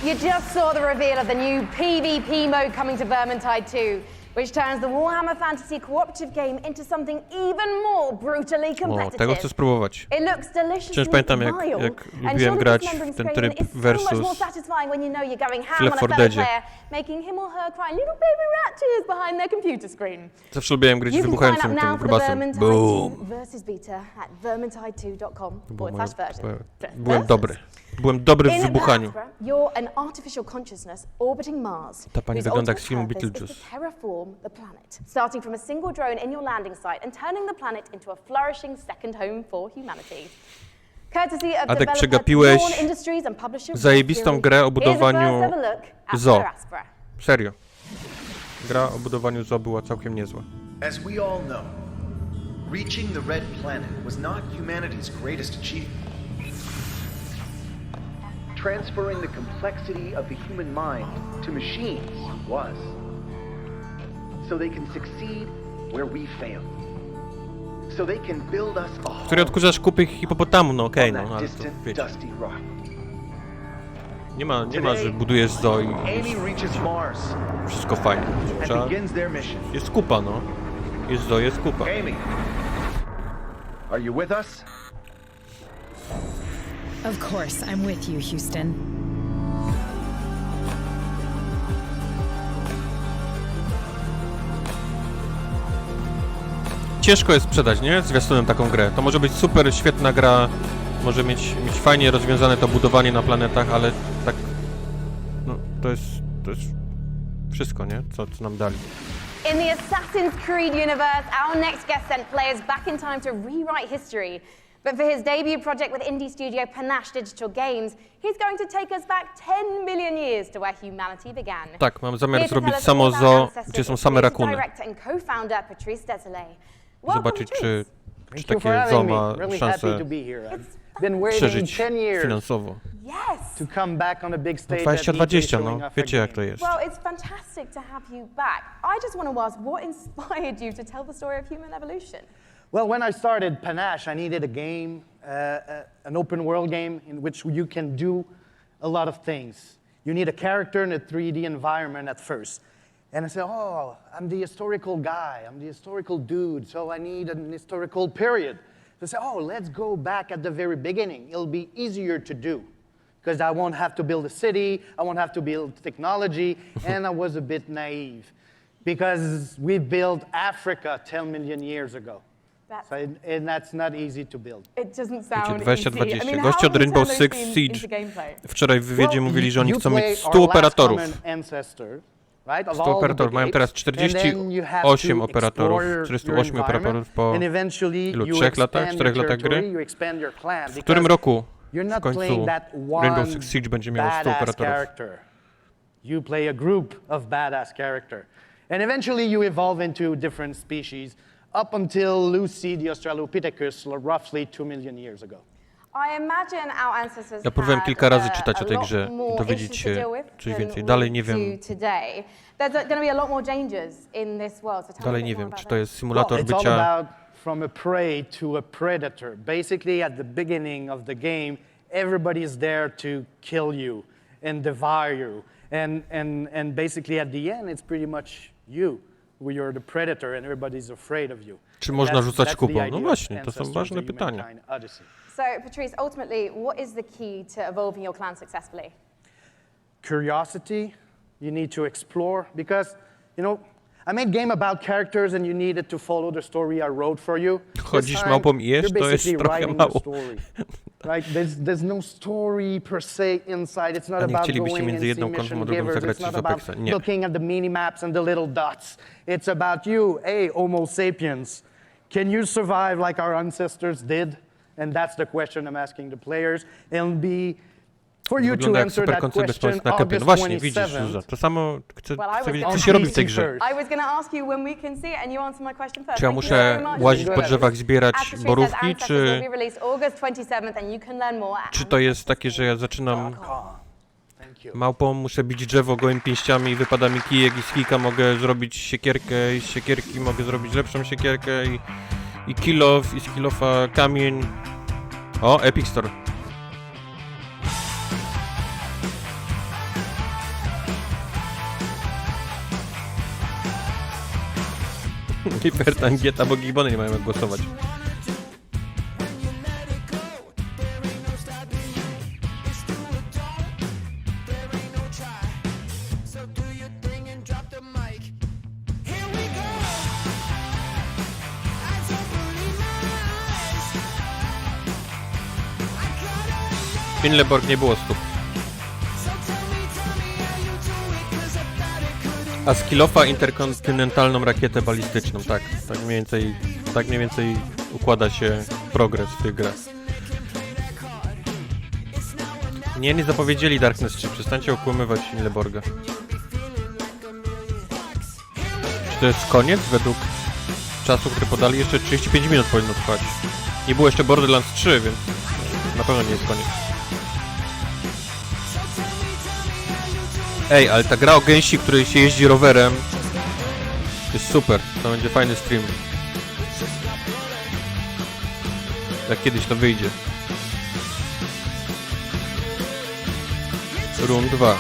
You just saw the reveal of the new PvP mode coming to Vermintide 2, which turns the Warhammer Fantasy cooperative game into something even more brutally competitive. O, tego chcę spróbować. It looks deliciously Wciąż pamiętam, jak vile, lubiłem grać w ten tryb so much more versus satisfying when you know you're going w ham on a Left 4 fellow Deadzie. player, making him or her cry little baby rat tears behind their computer screen. Zawsze lubiłem grać z You can sign wybuchającym up tym now for the grubasem. Vermintide 2 Boom! versus beta at vermintide2.com To było /version. byłem dobry. Byłem dobry w wybuchaniu. You're an artificial consciousness orbiting Mars. Ta pani whose wygląda jak z ultimate filmu purpose is Beetlejuice. to terraform the planet, starting from a single drone in your landing site and turning the planet into a flourishing second home for humanity. Courtesy of Adek, developer przegapiłeś Dawn Industries and publisher zajebistą grę o budowaniu Here's a first ever look at zoo. Paraspora. Serio. Gra o budowaniu zoo była całkiem niezła. As we all know, reaching the Red Planet was not humanity's greatest achievement. Transferring the complexity of the human mind to machines was. So they can succeed where we fail. So they can build us a home Który odkurzasz kupy hipopotamu, no okej, on no that ale to distant, wiecie. dusty rock. Nie ma, że budujesz zoo i Amy reaches Mars wszystko fajnie. and Trzeba... begins their mission. Jest kupa, no. Jest zoo, jest kupa. Amy, are you with us? Of course, I'm with you, Houston. Ciężko jest sprzedać, nie? Zwiastunem taką grę. To może być super, świetna gra, może mieć fajnie rozwiązane to budowanie na planetach, ale tak... No, to jest wszystko, nie? Co nam dali. In the Assassin's Creed universe, our next guest sent players back in time to rewrite history. But for his debut project with indie studio Panache Digital Games, he's going to take us back 10 million years to where humanity began. Tak, mam zamiar zrobić samo zoo, gdzie są same rakuny. Director and co-founder Patrice Desolé. Zobaczyć, czy takie zoo ma szansę przeżyć finansowo. Yes. To come back on a big stage. 2020, no, wiecie jak to jest. Well, it's fantastic to have you back. I just want to ask, what inspired you to tell the story of human evolution? Well, when I started Panache, I needed a game, an open world game in which you can do a lot of things. You need a character in a 3D environment at first. And I said, oh, I'm the historical guy, I'm the historical dude, so I need an historical period. So I said, oh, let's go back at the very beginning. It'll be easier to do, because I won't have to build a city, I won't have to build technology, and I was a bit naive, because we built Africa 10 million years ago. And that's not easy to build. It doesn't sound 2020. Goście od Rainbow Six Siege wczoraj w wywiadzie mówili, że oni chcą mieć 100 operatorów. 100 operatorów. Mają teraz 48 operatorów, 48 operatorów po ilu? 3 latach? 4 latach gry? W którym roku w końcu Rainbow Six Siege będzie miało 100 operatorów? You play a group of badass character. And eventually you evolve into different species up until Lucy the Australopithecus roughly 2 million years ago. I imagine our ancestors Ja próbowałem kilka razy czytać o tej grze i dowiedzieć się coś więcej. Dalej nie wiem. Dalej nie wiem, czy to jest symulator bycia... From a prey to a predator. Basically at the beginning of the game, everybody is there to kill you and devour you. And basically at the end, it's pretty much you. You're the predator and everybody's afraid of you. Czy można rzucać kupą? No właśnie, to są ważne pytania. So, Patrice, ultimately, what is the key to evolving your clan successfully? Curiosity. You need to explore because, you know, I made game about characters and you needed to follow the story I wrote for you. Chodzisz małpą i jesz, to jest trochę mało. Right? There's no story per se inside. It's not about going and see mission givers. It's not about looking at the mini-maps and the little dots. It's about you, hey, Homo sapiens. Can you survive like our ancestors did? And that's the question I'm asking the players. It'll be for you to answer that question August 27th. To samo chcę wiedzieć, co się robi w tej grze. Czy ja muszę łazić po drzewach, zbierać borówki, czy to jest takie, że ja zaczynam małpą, muszę bić drzewo gołymi pięściami i wypada mi kijek i z kijka mogę zrobić siekierkę i z siekierki mogę zrobić lepszą siekierkę i kill off, i z kill offa kamień. O, Epic Store. Hipertangieta, bo gibony nie mają jak głosować. Inleborg nie było stóp. A skillofa interkontynentalną rakietę balistyczną, tak. Tak mniej więcej układa się progres w tych grach. Nie zapowiedzieli Darkness 3, przestańcie okłamywać Inleborga. Czy to jest koniec? Według czasu, który podali, jeszcze 35 minut powinno trwać. Nie było jeszcze Borderlands 3, więc na pewno nie jest koniec. Ej, ale ta gra o gęsi, której się jeździ rowerem, jest super. To będzie fajny stream. Jak kiedyś to wyjdzie. Rund 2.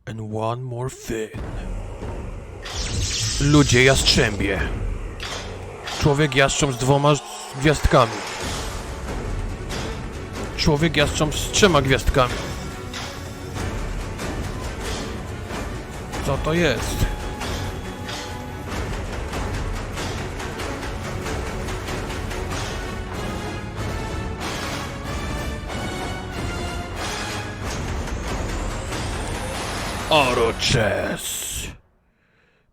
And one more thing. Ludzie jastrzębie. Człowiek jastrząb z 2 gwiazdkami. Człowiek jastrząb z 3 gwiazdkami. Co to jest? Orochess.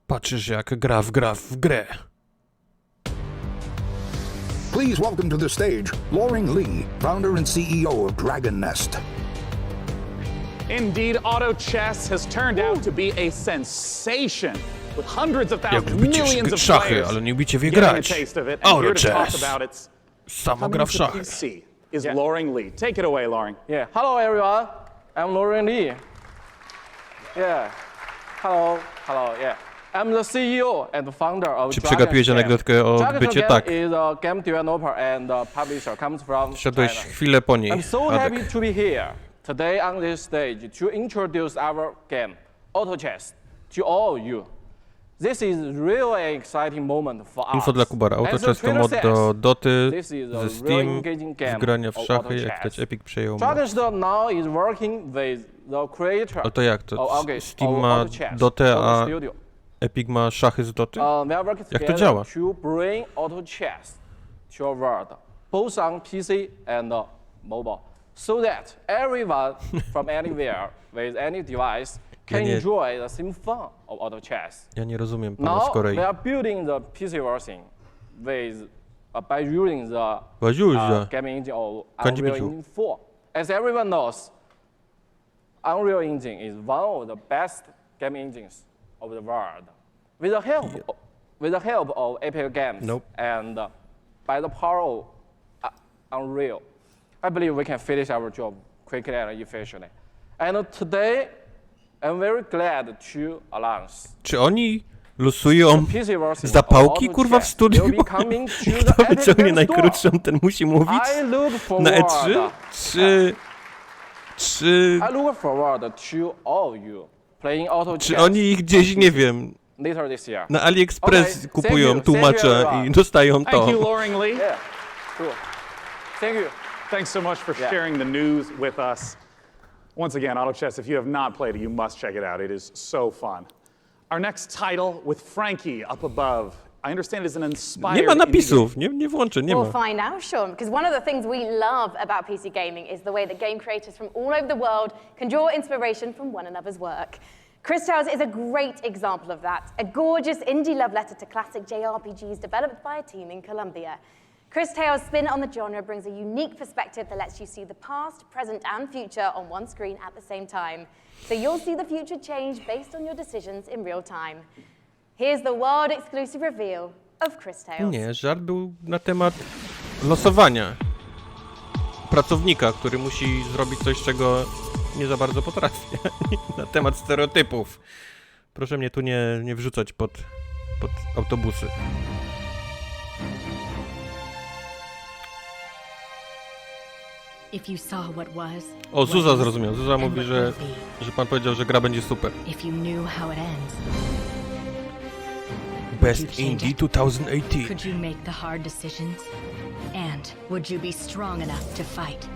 Patrzysz jak gra w grę. Please welcome to the stage, Loring Lee, founder and CEO of Dragon Nest. Indeed, auto chess has turned out to be a sensation, with hundreds of Jak thousands, lubicie millions of szachy, players ale nie lubicie wie getting a grać. taste of it. And here to talk Orochess. about it, Samo gra w coming to szachy. PC is Loring Lee. Take it away, Loring. Yeah. Hello, everyone. I'm Loring Lee. Yeah. Hello. Yeah. I'm the CEO and founder of Czy przegapiłeś anegdotkę o bycie tak? is a game developer and publisher comes from Wszedłeś China. chwilę po niej, I'm so Adek. happy to be here today on this stage to introduce our game, Auto Chess, to all of you. This is really an exciting moment for us. Info dla Kubara. As the Autochess to trailer mod do says, Doty this is a ze really Steam, engaging game w grania w of szachy, Auto jak Chess. widać Epic przejął mod. Dragon Nest now is working with the creator Ale to jak to? of August Steam of ma Auto Chess, Dotę, Auto a Studio. Epic ma szachy z Doty? We are working Jak to together działa? to bring auto chess to your world, both on PC and mobile, so that everyone from anywhere with any device can enjoy the same fun of auto chess. Ja nie rozumiem pana z Now Korei. we are building the PC version with by using the game engine of Unreal Engine 4. As everyone knows, Unreal Engine is one of the best game engines of the world. With the help of Epic Games and by the power of Unreal, I believe we can finish our job quickly and efficiently. And today, I'm very glad to announce. Czy oni losują zapałki, kurwa, w studiu? Kto wyciągnie najkrótszą, ten musi mówić na E3? Czy oni ich gdzieś, nie wiem, na AliExpress kupują tłumacza i dostają to? Thank you, Loring Lee. Yeah, cool. Thank you. Thanks so much for sharing the news with us. Once again, Auto Chess, if you have not played it, you must check it out. It is so fun. Our next title with Frankie up above. I understand is an inspired. Nie ma napisów, nie włączę, nie ma. We'll find out, Sean, because one of the things we love about PC gaming is the way that game creators from all over the world can draw inspiration from one another's work. Chris Tales is a great example of that, a gorgeous indie love letter to classic JRPGs developed by a team in Colombia. Chris Tales' spin on the genre brings a unique perspective that lets you see the past, present, and future on one screen at the same time. So you'll see the future change based on your decisions in real time. Here's the world exclusive reveal of Chris Tales. Nie, żart był na temat losowania pracownika, który musi zrobić coś, czego nie za bardzo potrafi. Na temat stereotypów. Proszę mnie tu nie wrzucać pod autobusy. O, Zuza zrozumiał. Zuza mówi, że pan powiedział, że gra będzie super. Best Indie 2018. Could you make the hard decisions? And would you be strong enough to fight?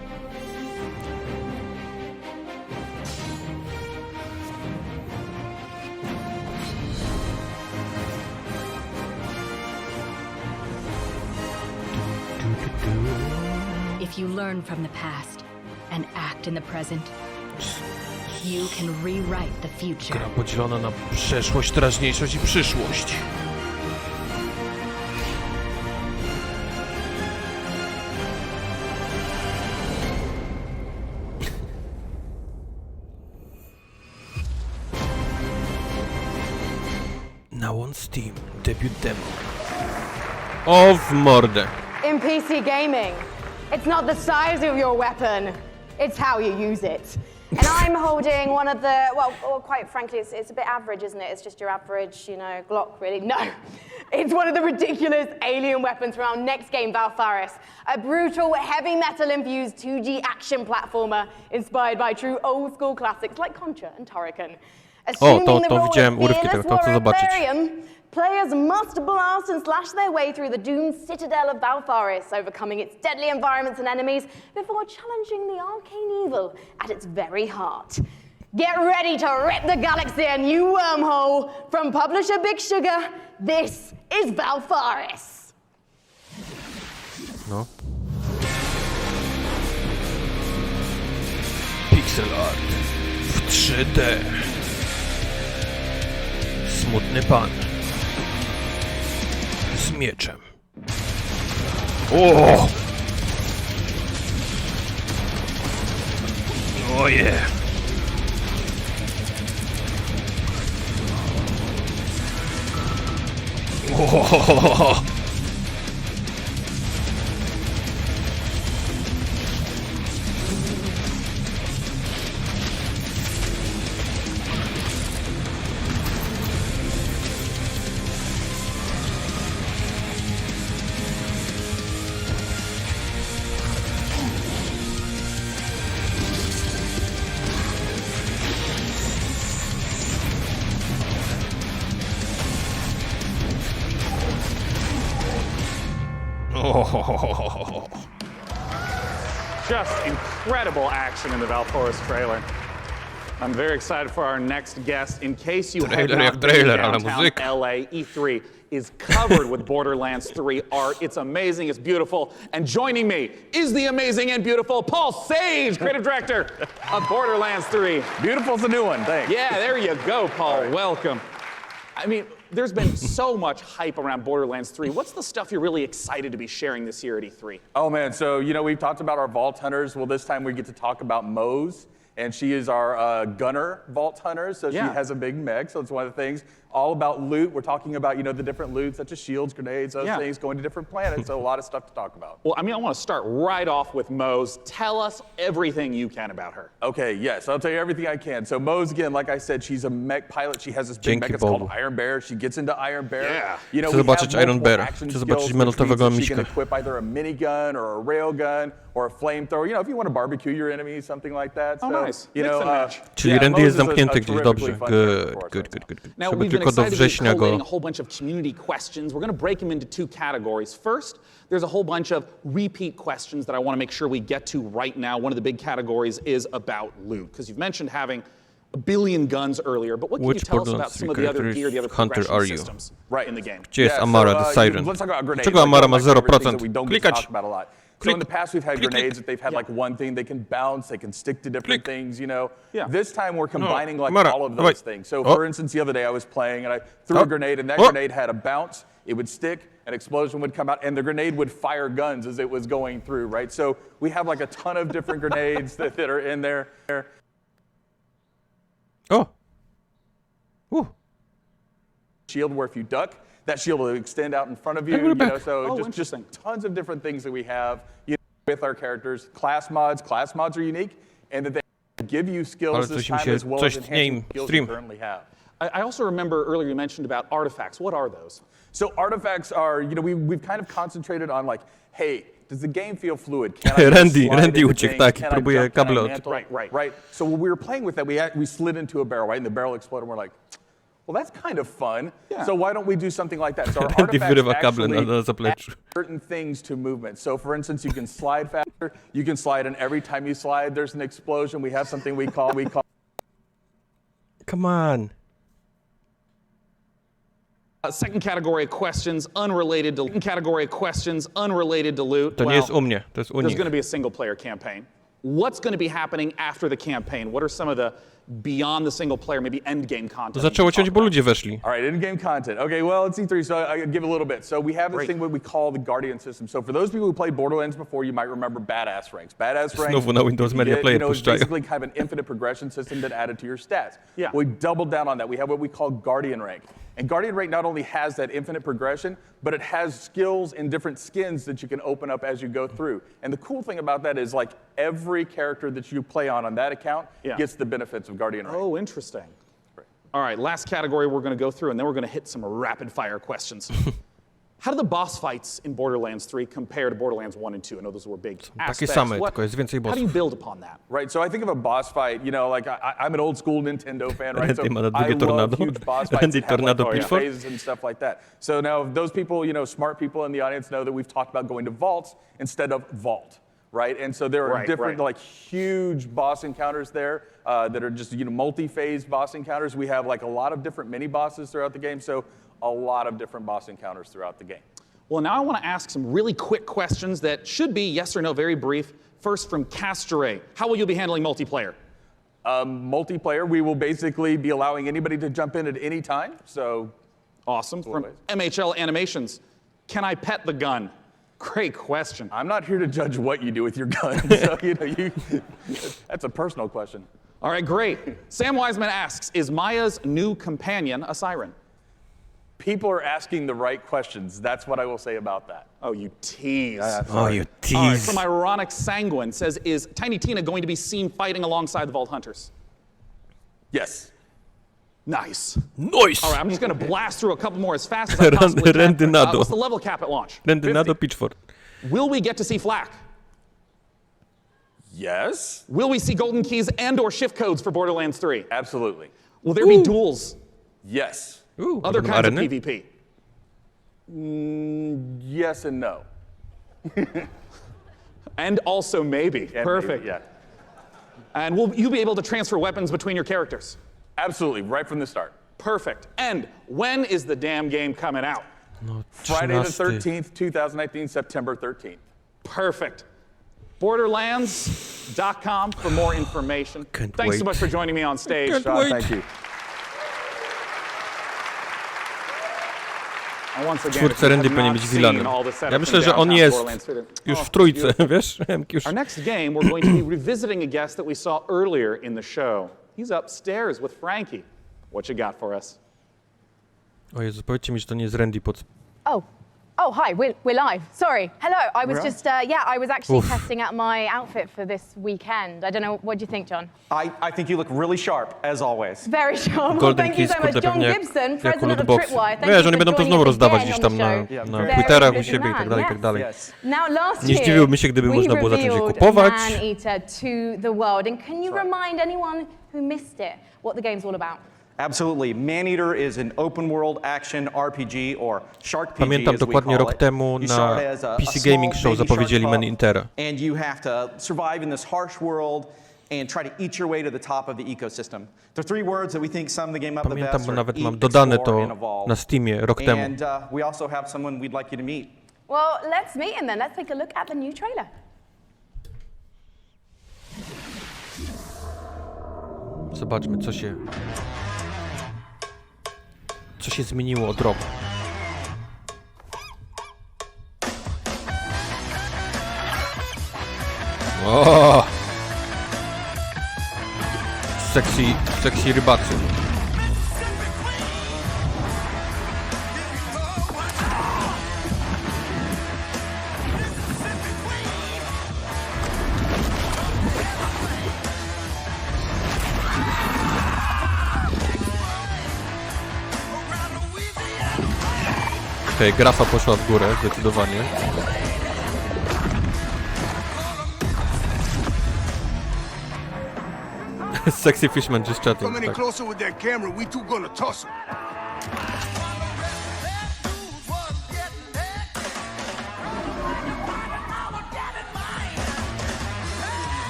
If you learn from the past and act in the present, you can rewrite the future. Gra podzielona na przeszłość, teraźniejszość i przyszłość. Now on Steam, debut demo. O w mordę. In PC gaming, it's not the size of your weapon, it's how you use it. And I'm holding one of the, well quite frankly, it's a bit average, isn't it? It's just your average, you know, Glock, really. No, it's one of the ridiculous alien weapons from our next game, Valfaris. A brutal, heavy metal-infused 2D action platformer inspired by true old-school classics like Contra and Turrican. Assuming the role of fearless warrior Clarion, players must blast and slash their way through the doomed citadel of Valfaris, overcoming its deadly environments and enemies before challenging the arcane evil at its very heart. Get ready to rip the galaxy a new wormhole. From publisher Big Sugar, this is Valfaris. No. Pixel art w 3D. Smutny pan. Z mieczem. O! Oje! O! Just incredible action in the Valfaris trailer. I'm very excited for our next guest. In case you have not been downtown LA, E3 is covered with Borderlands 3 art. It's amazing, it's beautiful. And joining me is the amazing and beautiful Paul Sage, creative director of Borderlands 3. Beautiful's a new one, thanks. Yeah, there you go, Paul. Right. Welcome. I mean, there's been so much hype around Borderlands 3. What's the stuff you're really excited to be sharing this year at E3? Oh man, so you know, we've talked about our Vault Hunters. Well, this time we get to talk about Mose. And she is our gunner Vault Hunter, so she has a big mech, so it's one of the things. All about loot. We're talking about, you know, the different loot, such as shields, grenades, those things, going to different planets, so a lot of stuff to talk about. Well, I mean, I want to start right off with Mose. Tell us everything you can about her. Okay, yes, I'll tell you everything I can. So Mose, again, like I said, she's a mech pilot. She has this big mech, it's called Iron Bear. She gets into Iron Bear. Yeah. You know, Chcę zobaczyć Iron Bear. Chcę zobaczyć metalowego miśka. She can equip either a minigun or a railgun or a flamethrower. You know, if you want to barbecue your enemies, something like that. Oh, so, nice. You know, Czyli Randy jest zamknięty gdzieś, dobrze. Good. Now, we've been excited to be collating a whole bunch of community questions. We're going to break them into two categories. First, there's a whole bunch of repeat questions that I want to make sure we get to right now. One of the big categories is about loot, because you've mentioned having a billion guns earlier, but what can you tell us about some of the other gear, the other progression systems in the game? Gdzie jest Amara, the Siren? Let's talk about grenades. Dlaczego Amara ma 0%? Klikać. So in the past, we've had grenades that they've had like one thing. They can bounce, they can stick to different things, you know. This time we're combining like all of those things. So for instance, the other day I was playing and I threw a grenade and that grenade had a bounce, it would stick, an explosion would come out, and the grenade would fire guns as it was going through, right? So we have like a ton of different grenades that are in there. Shield where if you duck, that shield will extend out in front of you. You know, so just tons of different things that we have with our characters. Class mods are unique, and that they give you skills this time as well as enhancing skills you currently have. I also remember earlier you mentioned about artifacts. What are those? So artifacts are, you know, we've kind of concentrated on like, hey, does the game feel fluid? Can I Randy uciekł, tak, próbuje kable Right. So when we were playing with that, we slid into a barrel, right? And the barrel exploded, and we're like, Well, that's kind of fun. Yeah. So why don't we do something like that? So our artifacts actually add certain things to movement. So for instance, you can slide faster, you can slide, and every time you slide, there's an explosion. We have something we call Come on. Second category of questions unrelated to loot. To nie jest u mnie, to jest u There's nich. going to be a single player campaign. What's going to be happening after the campaign? What are some of the beyond the single player, maybe end game content? Zaczęło ciąć, bo ludzie weszli. All right, in-game content. Okay, well, it's E3, so I'll give a little bit. So we have this thing what we call the Guardian system. So for those people who played Borderlands before, you might remember Badass Ranks. Badass Ranks, Znowu na Windows Media Player it's puszczają. basically kind of an infinite progression system that added to your stats. Yeah. We doubled down on that. We have what we call Guardian Rank. And Guardian Rank not only has that infinite progression, but it has skills and different skins that you can open up as you go through. And the cool thing about that is like every character that you play on that account gets the benefits of Guardian Rank. Oh, interesting. All right, last category we're going to go through, and then we're going to hit some rapid fire questions. How do the boss fights in Borderlands 3 compare to Borderlands 1 and 2? I know those were big aspects. Tylko jest więcej How do you build upon that? Right, so I think of a boss fight, you know, like I'm an old school Nintendo fan, right? So ma na I drugie love tornado. huge boss fights Randy that have Tornado like Pitchfork. phases and stuff like that. So now those people, you know, smart people in the audience know that we've talked about going to vaults instead of vault, right? And so there are different like huge boss encounters there that are just, you know, multi-phase boss encounters. We have like a lot of different mini bosses throughout the game, so a lot of different boss encounters throughout the game. Well, now I want to ask some really quick questions that should be yes or no, very brief. First from Castore. How will you be handling multiplayer? Multiplayer, we will basically be allowing anybody to jump in at any time, so. Awesome. From MHL Animations. Can I pet the gun? Great question. I'm not here to judge what you do with your gun, so you know, that's a personal question. All right, great. Sam Wiseman asks, is Maya's new companion a siren? People are asking the right questions. That's what I will say about that. Oh, you tease. Oh, you tease. All right, from Ironic Sanguine says, is Tiny Tina going to be seen fighting alongside the Vault Hunters? Yes. Nice. Nice. All right, I'm just going to blast through a couple more as fast as I possibly can. What's the level cap at launch? Randynado Pitchfork. Will we get to see flak? Yes. Will we see golden keys and or shift codes for Borderlands 3? Absolutely. Will there be duels? Yes. Other kinds of PvP? Yes and no. And also maybe. And perfect. Maybe, yeah. And will you be able to transfer weapons between your characters? Absolutely, right from the start. Perfect. And when is the damn game coming out? No, Friday the 13th, 2019, September 13th. Perfect. Borderlands.com for more information. Thanks so much for joining me on stage. Sean, thank you. Czwórce Randy powinien być villanem. Ja myślę, że on jest już w trójce, wiesz? Our next game, we're going to be revisiting a guest that we saw earlier in the show. He's upstairs with Frankie. What you got for us? O Jezu, powiedzcie mi, że to nie jest Randy pod... Oh, hi, we're live. Sorry. Hello, I was just, I was actually testing out my outfit for this weekend. I don't know, what do you think, John? I think you look really sharp, as always. Very sharp. Well, thank you so much. John Gibson, president of Tripwire. Thank Wiesz, you oni for będą to joining znowu us rozdawać again gdzieś on tam the na show. Twitterach u Very siebie i tak dalej, i tak dalej. Now, last Nie zdziwiłbym się, gdyby year, można było zacząć je we kupować. revealed Man-Eater to the world. And can you remind anyone who missed it what the game's all about? Absolutely. Man-Eater is an open-world action RPG, or Shark PG, Pamiętam as we dokładnie call rok it. temu You na start as a PC small Gaming Show baby zapowiedzieli shark Man-Eatera. and you have to survive in this harsh world and try to eat your way to the top of the ecosystem. The three words that we think sum the game up the Pamiętam, best bo are nawet eat, mam dodane explore, and to evolve. na Steamie rok temu. And we also have someone we'd like you to meet. Well, let's meet him then. Let's take a look at the new trailer. Zobaczmy, co się zmieniło od roku. O! Sexy rybacy. Okej, grafa poszła w górę, zdecydowanie. Sexy Fishman just chatting. Come any Tak. closer with that camera, we two gonna toss him.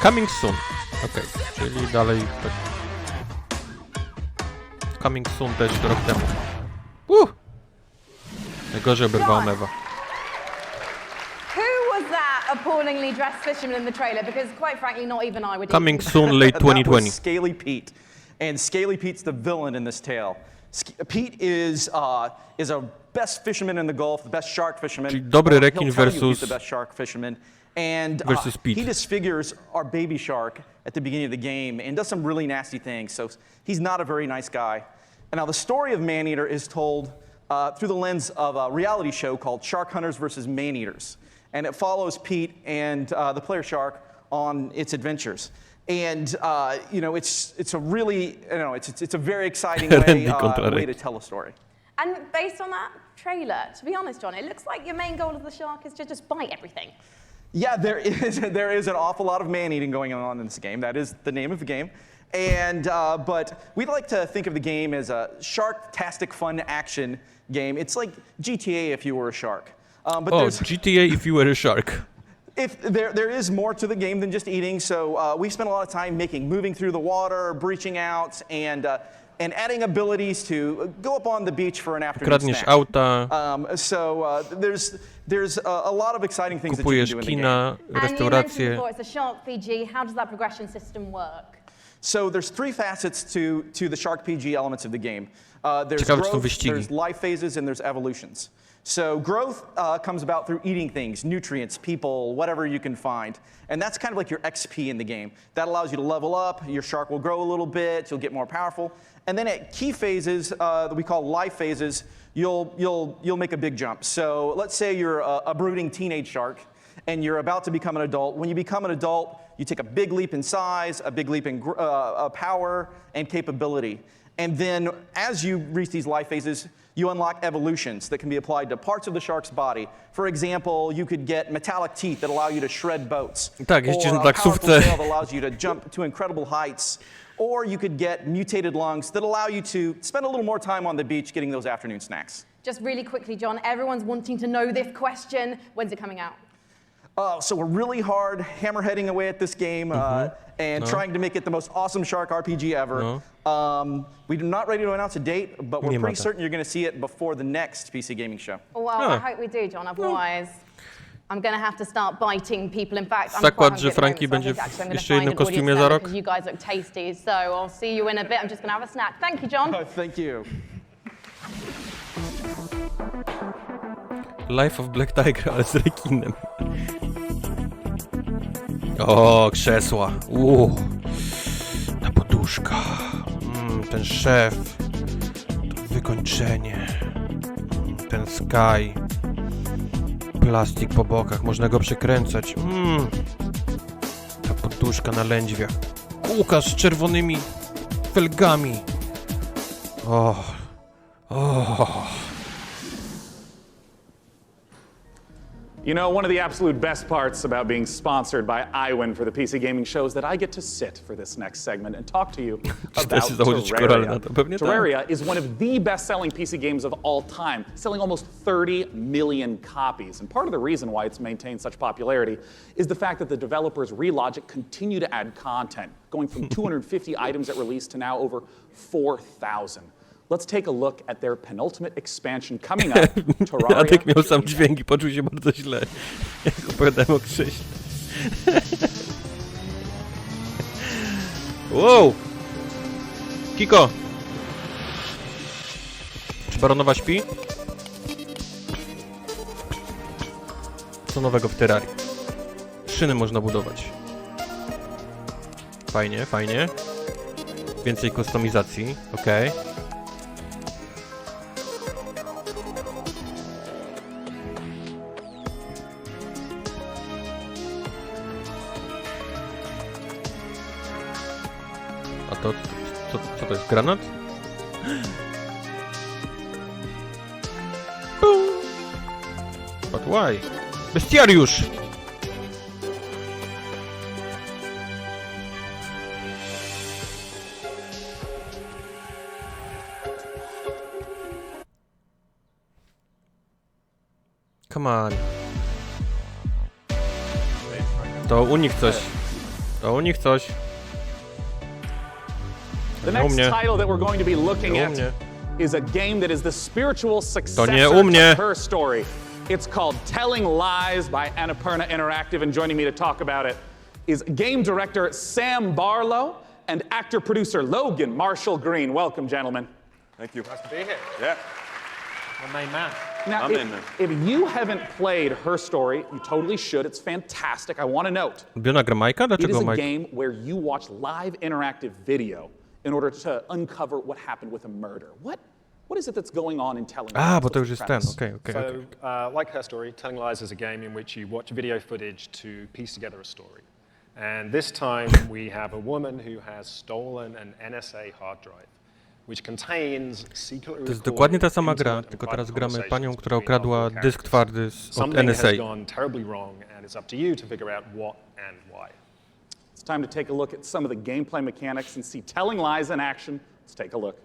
Coming soon. Okej, czyli dalej tak. Coming soon też rok temu. Najgorzej oberwałem Ewa. Who was that appallingly dressed fisherman in the trailer? Because quite frankly, not even I would. Coming soon, late 2020. That was Scaly Pete, and Scaly Pete's the villain in this tale. Pete is a best fisherman in the Gulf, the best shark fisherman. Czyli dobry rekin versus the best shark fisherman. And Pete. he disfigures our baby shark at the beginning of the game and does some really nasty things. So he's not a very nice guy. And now the story of Maneater is told through the lens of a reality show called Shark Hunters versus Maneaters. And it follows Pete and the player shark on its adventures. And you know, it's a really, you know, it's a very exciting way to tell a story. And based on that trailer, to be honest, John, it looks like your main goal of the shark is to just bite everything. Yeah, there is an awful lot of man-eating going on in this game. That is the name of the game. And but we'd like to think of the game as a shark-tastic fun action game. It's like GTA if you were a shark. But there's GTA if you were a shark. If there is more to the game than just eating, so we spent a lot of time moving through the water, breaching out, and adding abilities to go up on the beach for an afternoon Kradniesz snack. auta. So there's a lot of exciting things that you can do in the game. Kina, and you mentioned before it's a shark PG. How does that progression system work? So there's three facets to the Shark PG elements of the game. There's Ciekawe, growth, wyścigi. there's life phases, and there's evolutions. So growth comes about through eating things, nutrients, people, whatever you can find. And that's kind of like your XP in the game. That allows you to level up, your shark will grow a little bit, you'll get more powerful. And then at key phases that we call life phases, you'll make a big jump. So let's say you're a brooding teenage shark and you're about to become an adult. When you become an adult, you take a big leap in size, a big leap in power and capability. And then as you reach these life phases, you unlock evolutions that can be applied to parts of the shark's body. For example, you could get metallic teeth that allow you to shred boats. Tak, or jeździsz na a powerful taksówce. tail that allows you to jump to incredible heights. Or you could get mutated lungs that allow you to spend a little more time on the beach getting those afternoon snacks. Just really quickly, John, everyone's wanting to know this question. When's it coming out? So we're really hard hammerheading away at this game and trying to make it the most awesome shark RPG ever. We're not ready to announce a date, but we're pretty certain you're going to see it before the next PC gaming show. Well, I hope we do, John. Otherwise, I'm going to have to start biting people. In fact, I'm Zakład, że Franki będzie w jeszcze jednym kostiumie za rok. You guys look tasty, so I'll see you in a bit. I'm just going to have a snack. Thank you, John. Thank you. Life of Black Tiger, ale z rekinem. O, krzesła. Ta poduszka. Ten szef. To wykończenie. Ten sky. Plastik po bokach, można go przekręcać. Ta poduszka na lędźwiach. Kółka z czerwonymi felgami. You know, one of the absolute best parts about being sponsored by iWin for the PC Gaming Show is that I get to sit for this next segment and talk to you about Terraria. Terraria is one of the best-selling PC games of all time, selling almost 30 million copies. And part of the reason why it's maintained such popularity is the fact that the developers Relogic continue to add content, going from 250 items at release to now over 4,000. Let's take a look at their penultimate expansion coming up, Terraria. Radek miał sam dźwięk i poczuł się bardzo źle, jak opowiadałem o krześle. Wow! Kiko! Czy baronowa śpi? Co nowego w Terrarii? Szyny można budować. Fajnie, fajnie. Więcej kustomizacji, okej. A to co to jest? Granat? But why? Bestiariusz! Come on. To u nich coś. To u nich coś. The next title that we're going to be looking at is a game that is the spiritual successor to Her Story. It's called Telling Lies by Annapurna Interactive, and joining me to talk about it is game director Sam Barlow and actor-producer Logan Marshall Green. Welcome, gentlemen. Thank you. Nice to be here. Yeah. My main man. Now, if you haven't played Her Story, you totally should. It's fantastic. I want to note, it is a game where you watch live interactive video in order to uncover what happened with a murder. What is it that's going on in Telling Lies? Bo to już jest ten, okej. Like Her Story, Telling Lies is a game in which you watch video footage to piece together a story. And this time we have a woman who has stolen an NSA hard drive, which contains secret To jest dokładnie ta sama gra, tylko teraz gramy panią, która okradła dysk twardy od NSA. Something has gone terribly wrong, and it's up to you to figure out what and why. It's time to take a look at some of the gameplay mechanics and see Telling Lies in action. Let's take a look.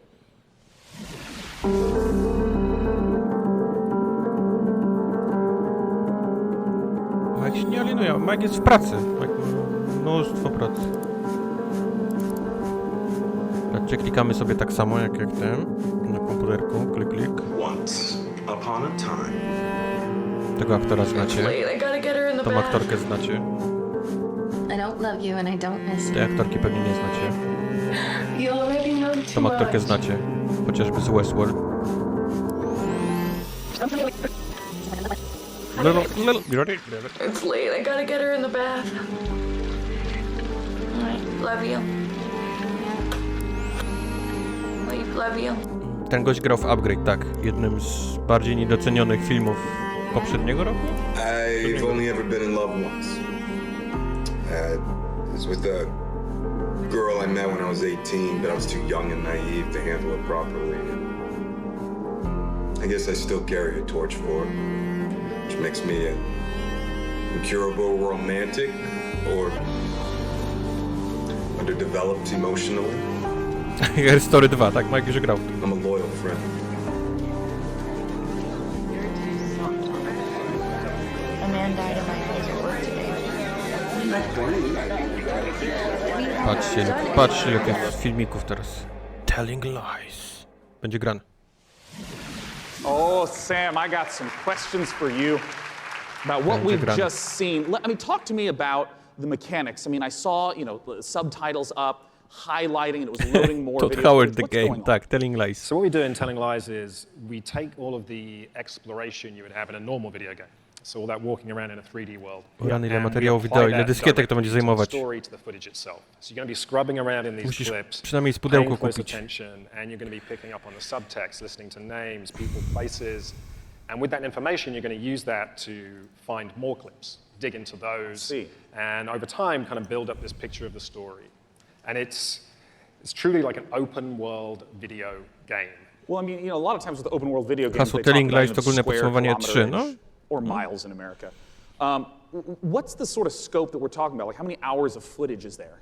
Mike się nie alienuje, Mike jest w pracy. Mike ma mnóstwo pracy. Patrzcie, klikamy sobie tak samo jak ten na komputerku. Klik, klik. Once upon a time. Tego aktora znacie. Tą aktorkę znacie. I don't love you and I don't miss you. Tej aktorki pewnie nie znacie. Tą aktorkę znacie. Chociażby z Westworld. It's late. I gotta get her in the bath. Alright, love you. Love you. Ten gość grał w Upgrade, tak. Jednym z bardziej niedocenionych filmów poprzedniego roku. I've only ever been in love once. It was with a girl I met when I was 18, but I was too young and naive to handle it properly. I guess I still carry a torch for it, which makes me an incurable romantic or underdeveloped emotionally. Her Story 2, tak? Mike już grał. I'm a loyal friend. A man died in my house at work today. Patrzcie ile tych filmików teraz. Telling Lies. Będzie grane. Oh, Sam, I got some questions for you about what we've just seen. Talk to me about the mechanics. I saw, the subtitles up, highlighting, and it was loading more videos. Howard the game, tak, Telling Lies. So what we do in Telling Lies is we take all of the exploration you would have in a normal video game. So all that walking around in a 3D world. Rany, ile materiału wideo, ile dyskietek to będzie zajmować. Musisz przynajmniej z pudełko kupić. And you're going to be picking up on the subtext, listening to names, people, places. And with that information, you're going to use that to find more clips, dig into those, and over time kind of build up this picture of the story. And it's truly like an open world video game. Well, a lot of times with open world video games, Hasło Telling Lies to ogólne podsumowanie 3, no? Or miles in America. What's the sort of scope that we're talking about? Like, how many hours of footage is there?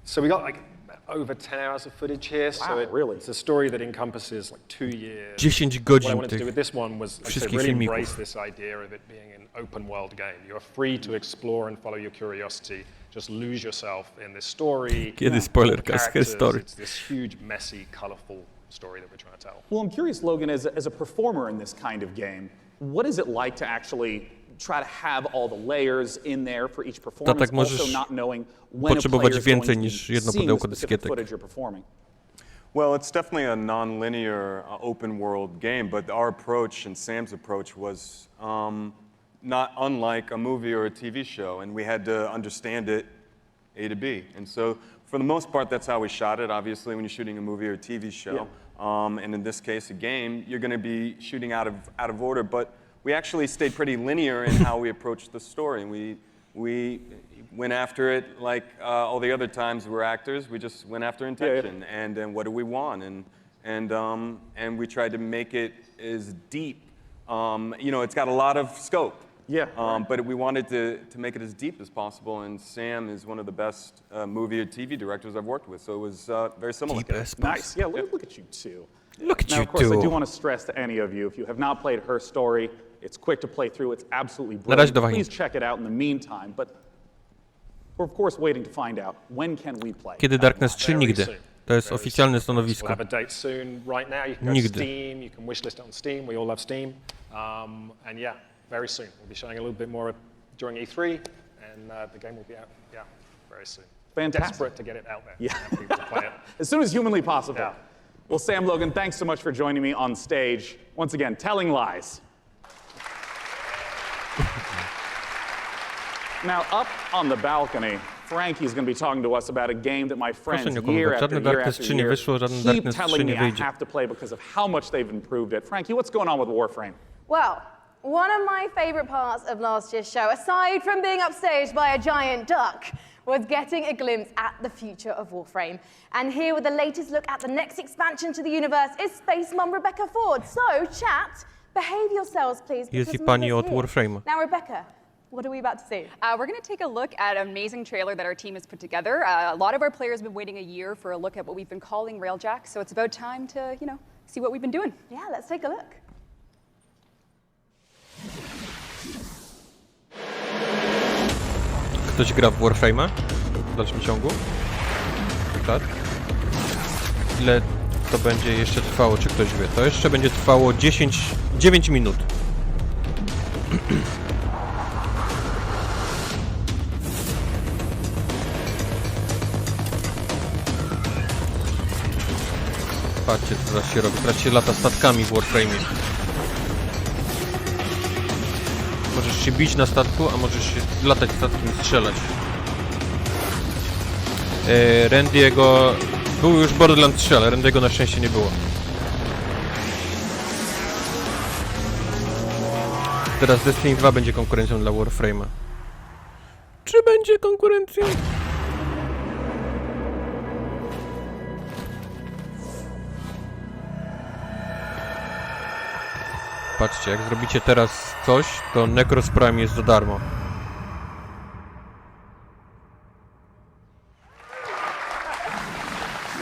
So we got like over 10 hours of footage here. Wow, really? It's a story that encompasses like 2 years. 10 godzin What I wanted to do with this one was really embrace this idea of it being an open world game. You're free to explore and follow your curiosity. Just lose yourself in this story. Kiedy spoilerka z Her Story. It's this huge, messy, colorful story that we're trying to tell. Well, I'm curious, Logan, as a performer in this kind of game, what is it like to actually try to have all the layers in there for each performance, tak możesz also not knowing when a player potrzebować is więcej going to niż be jedno seeing pudełko the specific dyskietek. footage you're performing? Well, it's definitely a non-linear open world game, but our approach and Sam's approach was not unlike a movie or a TV show, and we had to understand it A to B. And so for the most part, that's how we shot it. Obviously, when you're shooting a movie or a TV show, and in this case, a game, you're going to be shooting out of order, but we actually stayed pretty linear in how we approached the story. We went after it like all the other times we were actors. We just went after intention and what do we want, and we tried to make it as deep. It's got a lot of scope. But we wanted to make it as deep as possible, and Sam is one of the best movie or TV directors I've worked with, so it was very similar. Nice. Yeah, look at you two. Look at now, you of course, two. I do want to stress to any of you, if you have not played Her Story, it's quick to play through. It's absolutely Na razie brilliant. dawaj. Please check it out in the meantime. But We're of course waiting to find out when can we play. Kiedy Darkness 3? Nigdy. To jest oficjalne stanowisko. We'll have a date soon. Right now, you can go to Nigdy. Steam. You can wishlist it on Steam. We all love Steam. And yeah, very soon. We'll be showing a little bit more during E3, and the game will be out. Yeah, very soon. Fantastic. Desperate to get it out there. Yeah. And people to play it. As soon as humanly possible. Yeah. Well, Sam Logan, thanks so much for joining me on stage. Once again, telling lies. Now, up on the balcony, Frankie's going to be talking to us about a game that my friends year after year after year keep telling me I have to play because of how much they've improved it. Frankie, what's going on with Warframe? Well, one of my favorite parts of last year's show, aside from being upstaged by a giant duck, was getting a glimpse at the future of Warframe. And here with the latest look at the next expansion to the universe is Space Mum Rebecca Ford. So, chat, behave yourselves, please. Jest i pani od Warframe'a. Now, Rebecca, what are we about to see? We're going to take a look at an amazing trailer that our team has put together. A lot of our players have been waiting a year for a look at what we've been calling Railjack, so it's about time to, see what we've been doing. Yeah, let's take a look. Ktoś gra w Warframe'a w dalszym ciągu? Tak? Ile to będzie jeszcze trwało, czy ktoś wie? To jeszcze będzie trwało 9 minut. Patrzcie, co teraz się robi. Teraz się lata statkami w Warframe'ie. Możesz się bić na statku, a możesz się latać statkiem i strzelać. Randy'ego... Był już Borderlands 3, ale Randy'ego na szczęście nie było. Teraz Destiny 2 będzie konkurencją dla Warframe'a. Czy będzie konkurencją? Patrzcie, jak zrobicie teraz coś, to Necros Prime jest za darmo.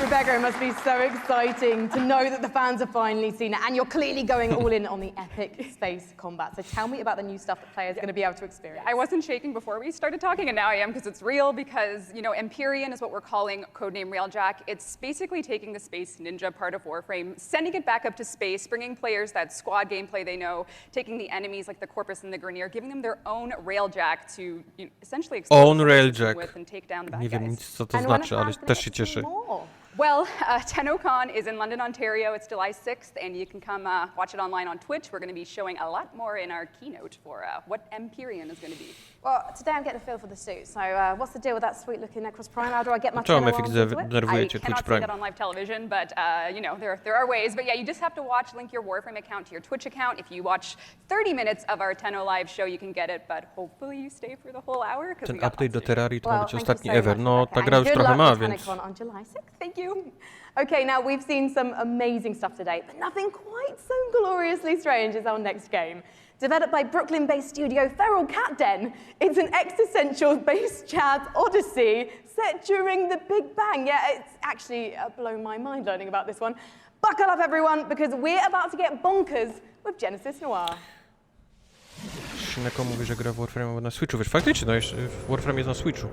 Rebecca, it must be so exciting to know that the fans have finally seen it, and you're clearly going all in on the epic space combat. So tell me about the new stuff that players are going to be able to experience. I wasn't shaking before we started talking, and now I am because it's real, because, Empyrean is what we're calling codename Railjack. It's basically taking the Space Ninja part of Warframe, sending it back up to space, bringing players that squad gameplay they know, taking the enemies like the Corpus and the Grineer, giving them their own Railjack to essentially Own Railjack. with and take down the bad Nie wiem guys. nic, co to znaczy, ale też się cieszę. Well, TennoCon is in London, Ontario. It's July 6th, and you can come watch it online on Twitch. We're going to be showing a lot more in our keynote for what Empyrean is going to be. Well, today I'm getting a feel for the suit. So what's the deal with that sweet-looking Necros Prime? How do I get my Czemu channel FX into it? denerwujecie I Twitch cannot Prime? see that on live television, but there are ways. But yeah, you just have to link your Warframe account to your Twitch account. If you watch 30 minutes of our Tenno live show, you can get it, but hopefully you stay for the whole hour. Ten update do Terrarii to ma być ostatni ever. No, ta gra już trochę ma, więc... On July 6th. Thank you. Okay, now we've seen some amazing stuff today, but nothing quite so gloriously strange as our next game. Developed by Brooklyn-based studio Feral Cat Den, it's an existential-based jazz odyssey set during the Big Bang. Yeah, it's actually blown my mind learning about this one. Buckle up, everyone, because we're about to get bonkers with Genesis Noir. Shineko mówi, że gra w Warframe na Switchu. Wiesz, faktycznie, no jeszcze Warframe jest na Switchu.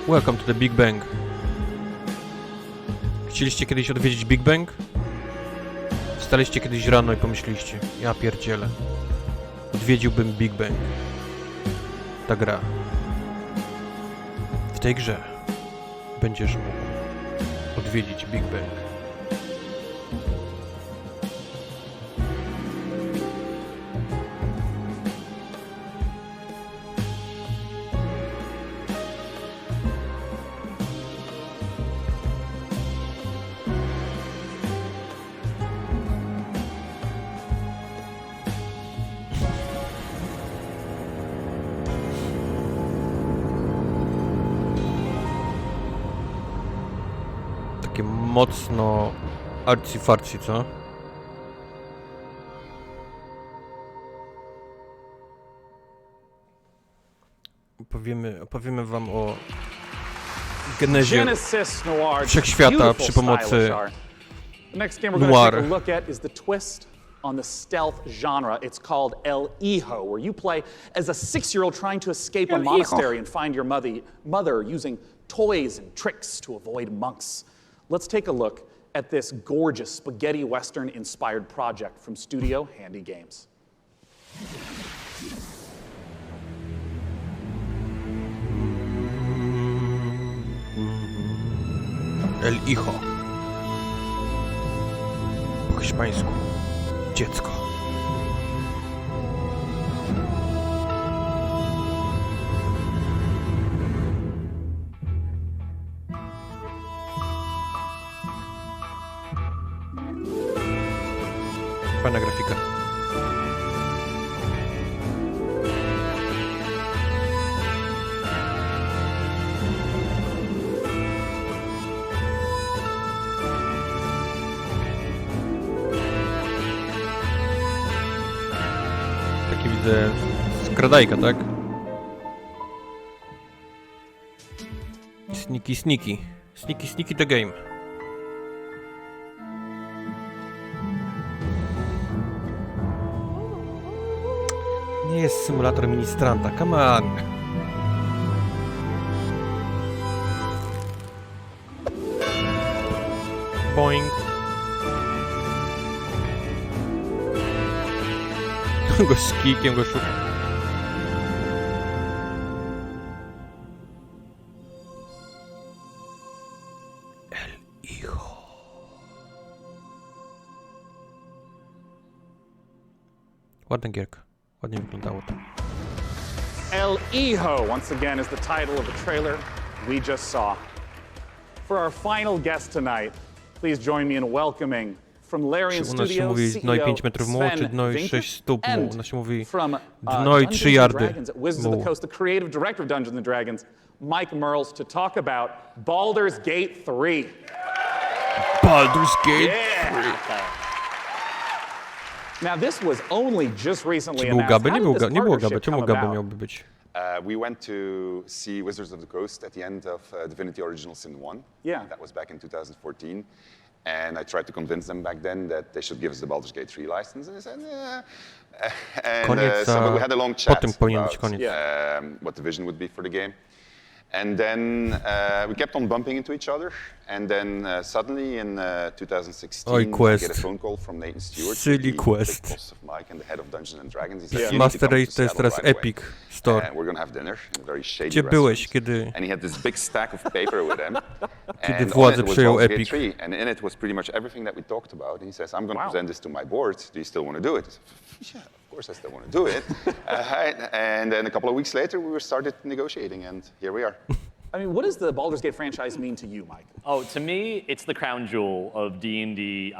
Welcome to the Big Bang. Chcieliście kiedyś odwiedzić Big Bang? Wstaliście kiedyś rano i pomyśleliście, ja pierdzielę. Odwiedziłbym Big Bang. Ta gra. W tej grze będziesz mógł odwiedzić Big Bang. Takie mocno arcy-farcy, co? Opowiemy wam o genezie wszechświata przy pomocy The next game we're going to take a look at is the twist on the stealth genre. It's called El Hijo, where you play as a 6-year-old trying to escape a monastery and find your mother using toys and tricks to avoid monks. Let's take a look at this gorgeous spaghetti western-inspired project from Studio Handy Games. El Hijo. Po hiszpańsku. Dziecko. Fajna grafika. Taki widzę skradajka, tak? Sneaky, sneaky. Sneaky, sneaky the game. Nie jest symulator ministranta, come on. Boing. Go z kikiem go szuka. El Hijo. Ładna gierka. Ładnie wyglądało to. El Hijo, once again, is the title of the trailer we just saw. For our final guest tonight, please join me in welcoming from Larian Czy u nas się Studios, mówi dno i 5 metrów mułu, czy dno i 6 stóp mułu? U nas się mówi dno i 3 yardy Wizards of the Coast, the creative director of Dungeons & Dragons, Mike Merles, to talk about Baldur's Gate 3. Baldur's Gate 3. Now this was only just recently Czy był announced. Gaby? How Nie did był this Gaby. partnership Czemu come Gaby about? miałby być? We went to see Wizards of the Coast at the end of Divinity Original Sin 1. Yeah. That was back in 2014. And I tried to convince them back then that they should give us the Baldur's Gate 3 license. And they said, yeah. And so we had a long chat about what the vision would be for the game. And then we kept on bumping into each other. And then suddenly in 2016, I get a phone call from Nathan Stewart, Silly the Quest. boss of Mike and the head of Dungeons and Dragons. He said, Master Race to jest teraz Epic Store. We're gonna have dinner in a very shady Gdzie byłeś, kiedy... And he had this big stack of paper with him. Kiedy władze przejął Epic. 3, and in it was pretty much everything that we talked about. And he says, I'm gonna present this to my board. Do you still want to do it? I said, yeah, of course I still want to do it. And then a couple of weeks later, we started negotiating, and here we are. I mean, what does the Baldur's Gate franchise mean to you, Mike? Oh, to me, it's the crown jewel of D&D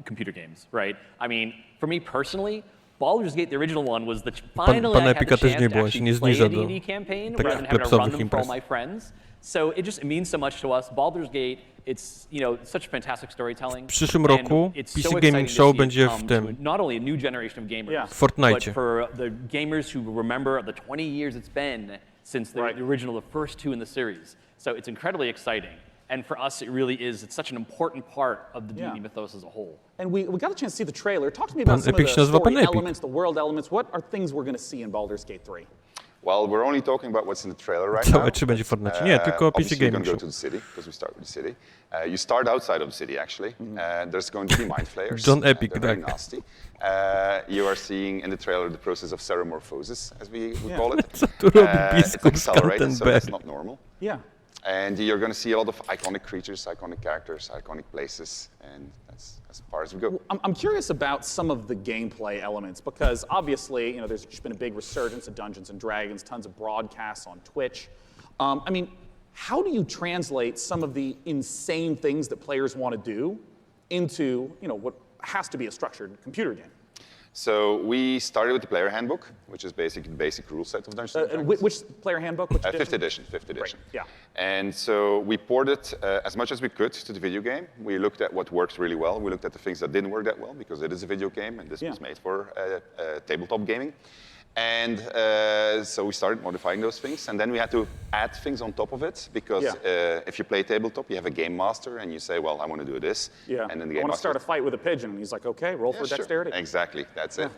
computer games, right? I mean, for me personally, Baldur's Gate, the original one, was the finally I had the chance to actually play a D&D campaign rather than having to run them for all my friends. So it means so much to us. Baldur's Gate, it's such fantastic storytelling. W przyszłym roku PC Gaming Show będzie w tym. Not only a new generation of gamers, w Fortnite. But for the gamers who remember the 20 years it's been since the original, the first two in the series. So it's incredibly exciting. And for us, it really is. It's such an important part of the D&D mythos as a whole. And we got a chance to see the trailer. Talk to me about some of the story elements, the world elements. What are things we're going to see in Baldur's Gate 3? Well, we're only talking about what's in the trailer right now. Czy będzie w Fortnite? Nie, tylko PC Gaming Show. Go to the city, because we start with the city. You start outside of the city, actually. There's going to be mind flayers. John Epic, they're very nasty. You are seeing in the trailer the process of ceremorphosis, as we call it. It's accelerated, so that's not normal. Yeah. And you're going to see a lot of iconic creatures, iconic characters, iconic places, and that's as far as we go. I'm curious about some of the gameplay elements, because obviously, there's just been a big resurgence of Dungeons and Dragons, tons of broadcasts on Twitch. I mean, how do you translate some of the insane things that players want to do into, what has to be a structured computer game? So we started with the player handbook, which is basically the basic rule set of Dungeons & Dragons. Which player handbook? Which Fifth edition. Right. Yeah. And so we ported as much as we could to the video game. We looked at what worked really well. We looked at the things that didn't work that well, because it is a video game, and this was made for tabletop gaming. And so we started modifying those things, and then we had to add things on top of it, because if you play tabletop, you have a game master, and you say, well, I want to do this. Yeah, and then the I game want to master start a fight with a pigeon. And he's like, okay, roll for dexterity. Exactly, that's it.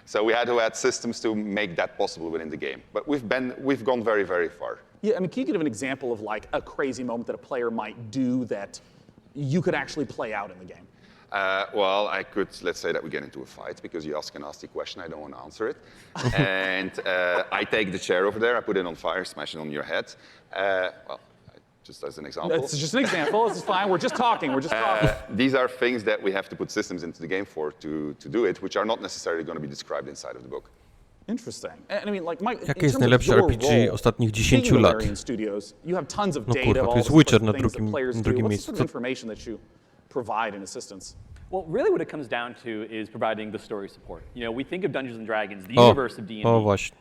So we had to add systems to make that possible within the game. But we've gone very, very far. Yeah, I mean, can you give an example of like a crazy moment that a player might do that you could actually play out in the game? Well, I could, let's say that we get into a fight because you ask a nasty question, I don't want to answer it. And I take the chair over there, I put it on fire, smash it on your head. Well, just as an example. It's just an example, this is fine, we're just talking, These are things that we have to put systems into the game for to do it, which are not necessarily going to be described inside of the book. Interesting. And I mean, like, Mike, Jakie jest najlepsze RPG ostatnich 10 lat? Studios, you have tons of No data, kurwa, to all jest sorts Witcher of na things that players do. drugim What's the miejscu. sort of information that you provide in assistance? Well, really what it comes down to is providing the story support. You know, we think of Dungeons & Dragons, the universe of D&D. Właśnie.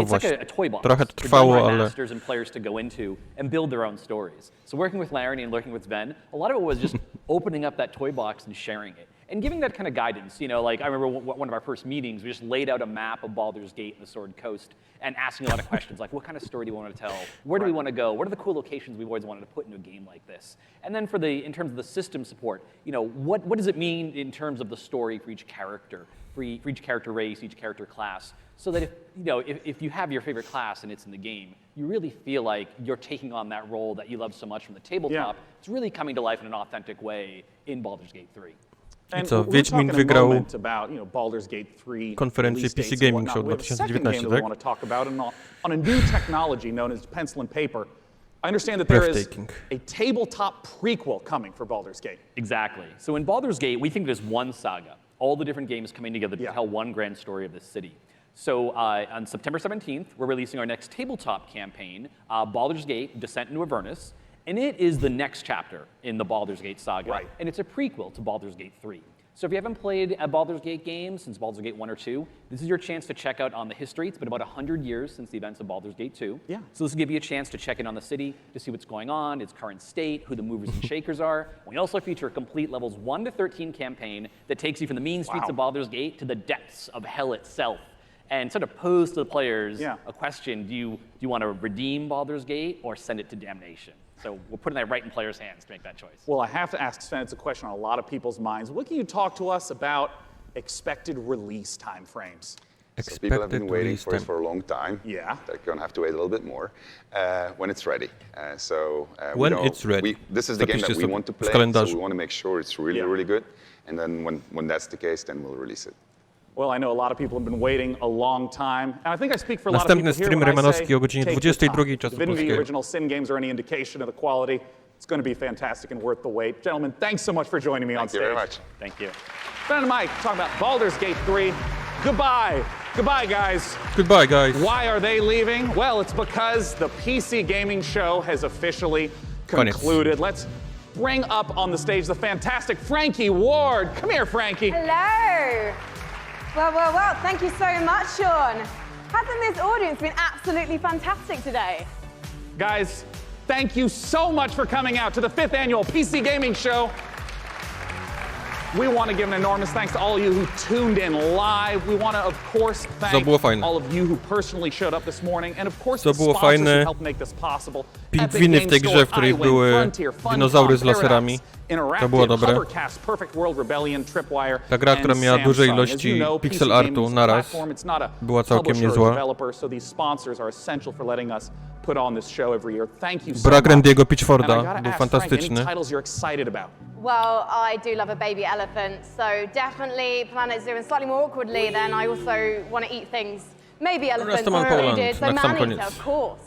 It's like a toy box Trochę to for trwało, dungeon ale... masters and players to go into and build their own stories. So working with Larry and working with Sven, a lot of it was just opening up that toy box and sharing it. And giving that kind of guidance, you know, like I remember one of our first meetings, we just laid out a map of Baldur's Gate and the Sword Coast and asking a lot of questions like, what kind of story do we want to tell? Where do we want to go? What are the cool locations we've always wanted to put into a game like this? And then in terms of the system support, you know, what does it mean in terms of the story for each character, for each character race, each character class, so that if you have your favorite class and it's in the game, you really feel like you're taking on that role that you love so much from the tabletop. It's really coming to life in an authentic way in Baldur's Gate 3. And co, we're Wiedźmin talking a wygrał moment about, you know, Baldur's Gate 3 konferencję PC Gaming Show We have a second game 2019, that we tak? want to talk about on a new technology known as pencil and paper. I understand that there is a tabletop prequel coming for Baldur's Gate. Exactly. So in Baldur's Gate, we think there's one saga, all the different games coming together to tell one grand story of this city. So on September 17th, we're releasing our next tabletop campaign, Baldur's Gate: Descent into Avernus, and it is the next chapter in the Baldur's Gate saga, and it's a prequel to Baldur's Gate 3. So if you haven't played a Baldur's Gate game since Baldur's Gate 1 or 2, this is your chance to check out on the history. It's been about 100 years since the events of Baldur's Gate 2. Yeah. So this will give you a chance to check in on the city, to see what's going on, its current state, who the movers and shakers are. We also feature a complete levels 1 to 13 campaign that takes you from the mean streets of Baldur's Gate to the depths of hell itself, and sort of pose to the players a question: do you want to redeem Baldur's Gate or send it to damnation? So we're putting that right in players' hands to make that choice. Well, I have to ask Sven, it's a question on a lot of people's minds. What can you talk to us about expected release time frames? So people have been waiting for it for a long time. Yeah. They're going to have to wait a little bit more when it's ready. When it's ready. This is the game that we want to play, so we want to make sure it's really, really good. And then when that's the case, then we'll release it. Well, I know a lot of people have been waiting a long time, and I think I speak for a lot of people Następny here stream when I Remanowski say o godzinie take the 22 time. czasu If any of the polskiego. original Sin games are any indication of the quality, it's going to be fantastic and worth the wait. Gentlemen, thanks so much for joining me on stage. Thank you very much. Thank you. Ben and Mike talking about Baldur's Gate 3. Goodbye. Goodbye, guys. Goodbye, guys. Why are they leaving? Well, it's because the PC gaming show has officially concluded. Let's bring up on the stage the fantastic Frankie Ward. Come here, Frankie. Hello. Well, thank you so much, Sean. Hasn't this audience been absolutely fantastic today? Guys, thank you so much for coming out to the 5th annual PC Gaming Show. We want to give an enormous thanks to all of you who tuned in live. We want to, of course, thank all of you who personally showed up this morning. And of course, the sponsors who helped make this possible. Pingwiny w tej grze, w której były dinozaury z laserami. To było dobre. Ta gra, która miała duże ilości pixel artu naraz, była całkiem niezła. Brak Randy'ego Pitchforda był fantastyczny. Well, I do love a baby elephant, so definitely Planet Zoo, and slightly more awkwardly, then I also want to eat things. Maybe elephants are included, so man-eater, of course.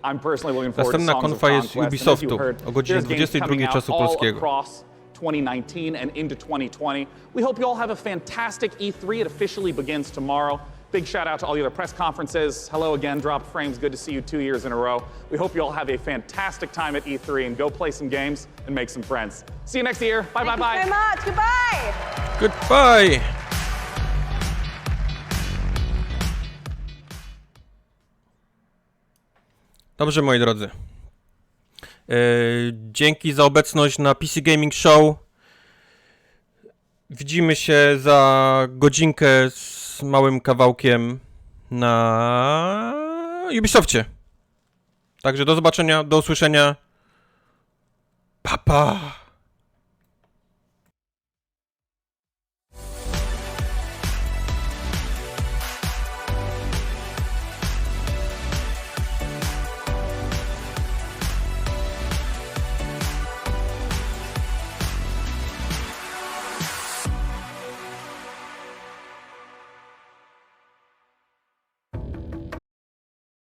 I'm personally looking forward to Następna Songs of konfa jest Conquest, Ubisoftu and as you heard, o godzinie there's games 22 coming out czasu all polskiego. across 2019 and into 2020. We hope you all have a fantastic E3. It officially begins tomorrow. Big shout out to all the other press conferences. Hello again, Drop Frames. Good to see you 2 years in a row. We hope you all have a fantastic time at E3 and go play some games and make some friends. See you next year. Bye, bye, bye. Thank you so much. Goodbye. Goodbye. Dobrze, moi drodzy. Dzięki za obecność na PC Gaming Show. Widzimy się za godzinkę z małym kawałkiem na Ubisoftie. Także do zobaczenia, do usłyszenia. Pa, pa.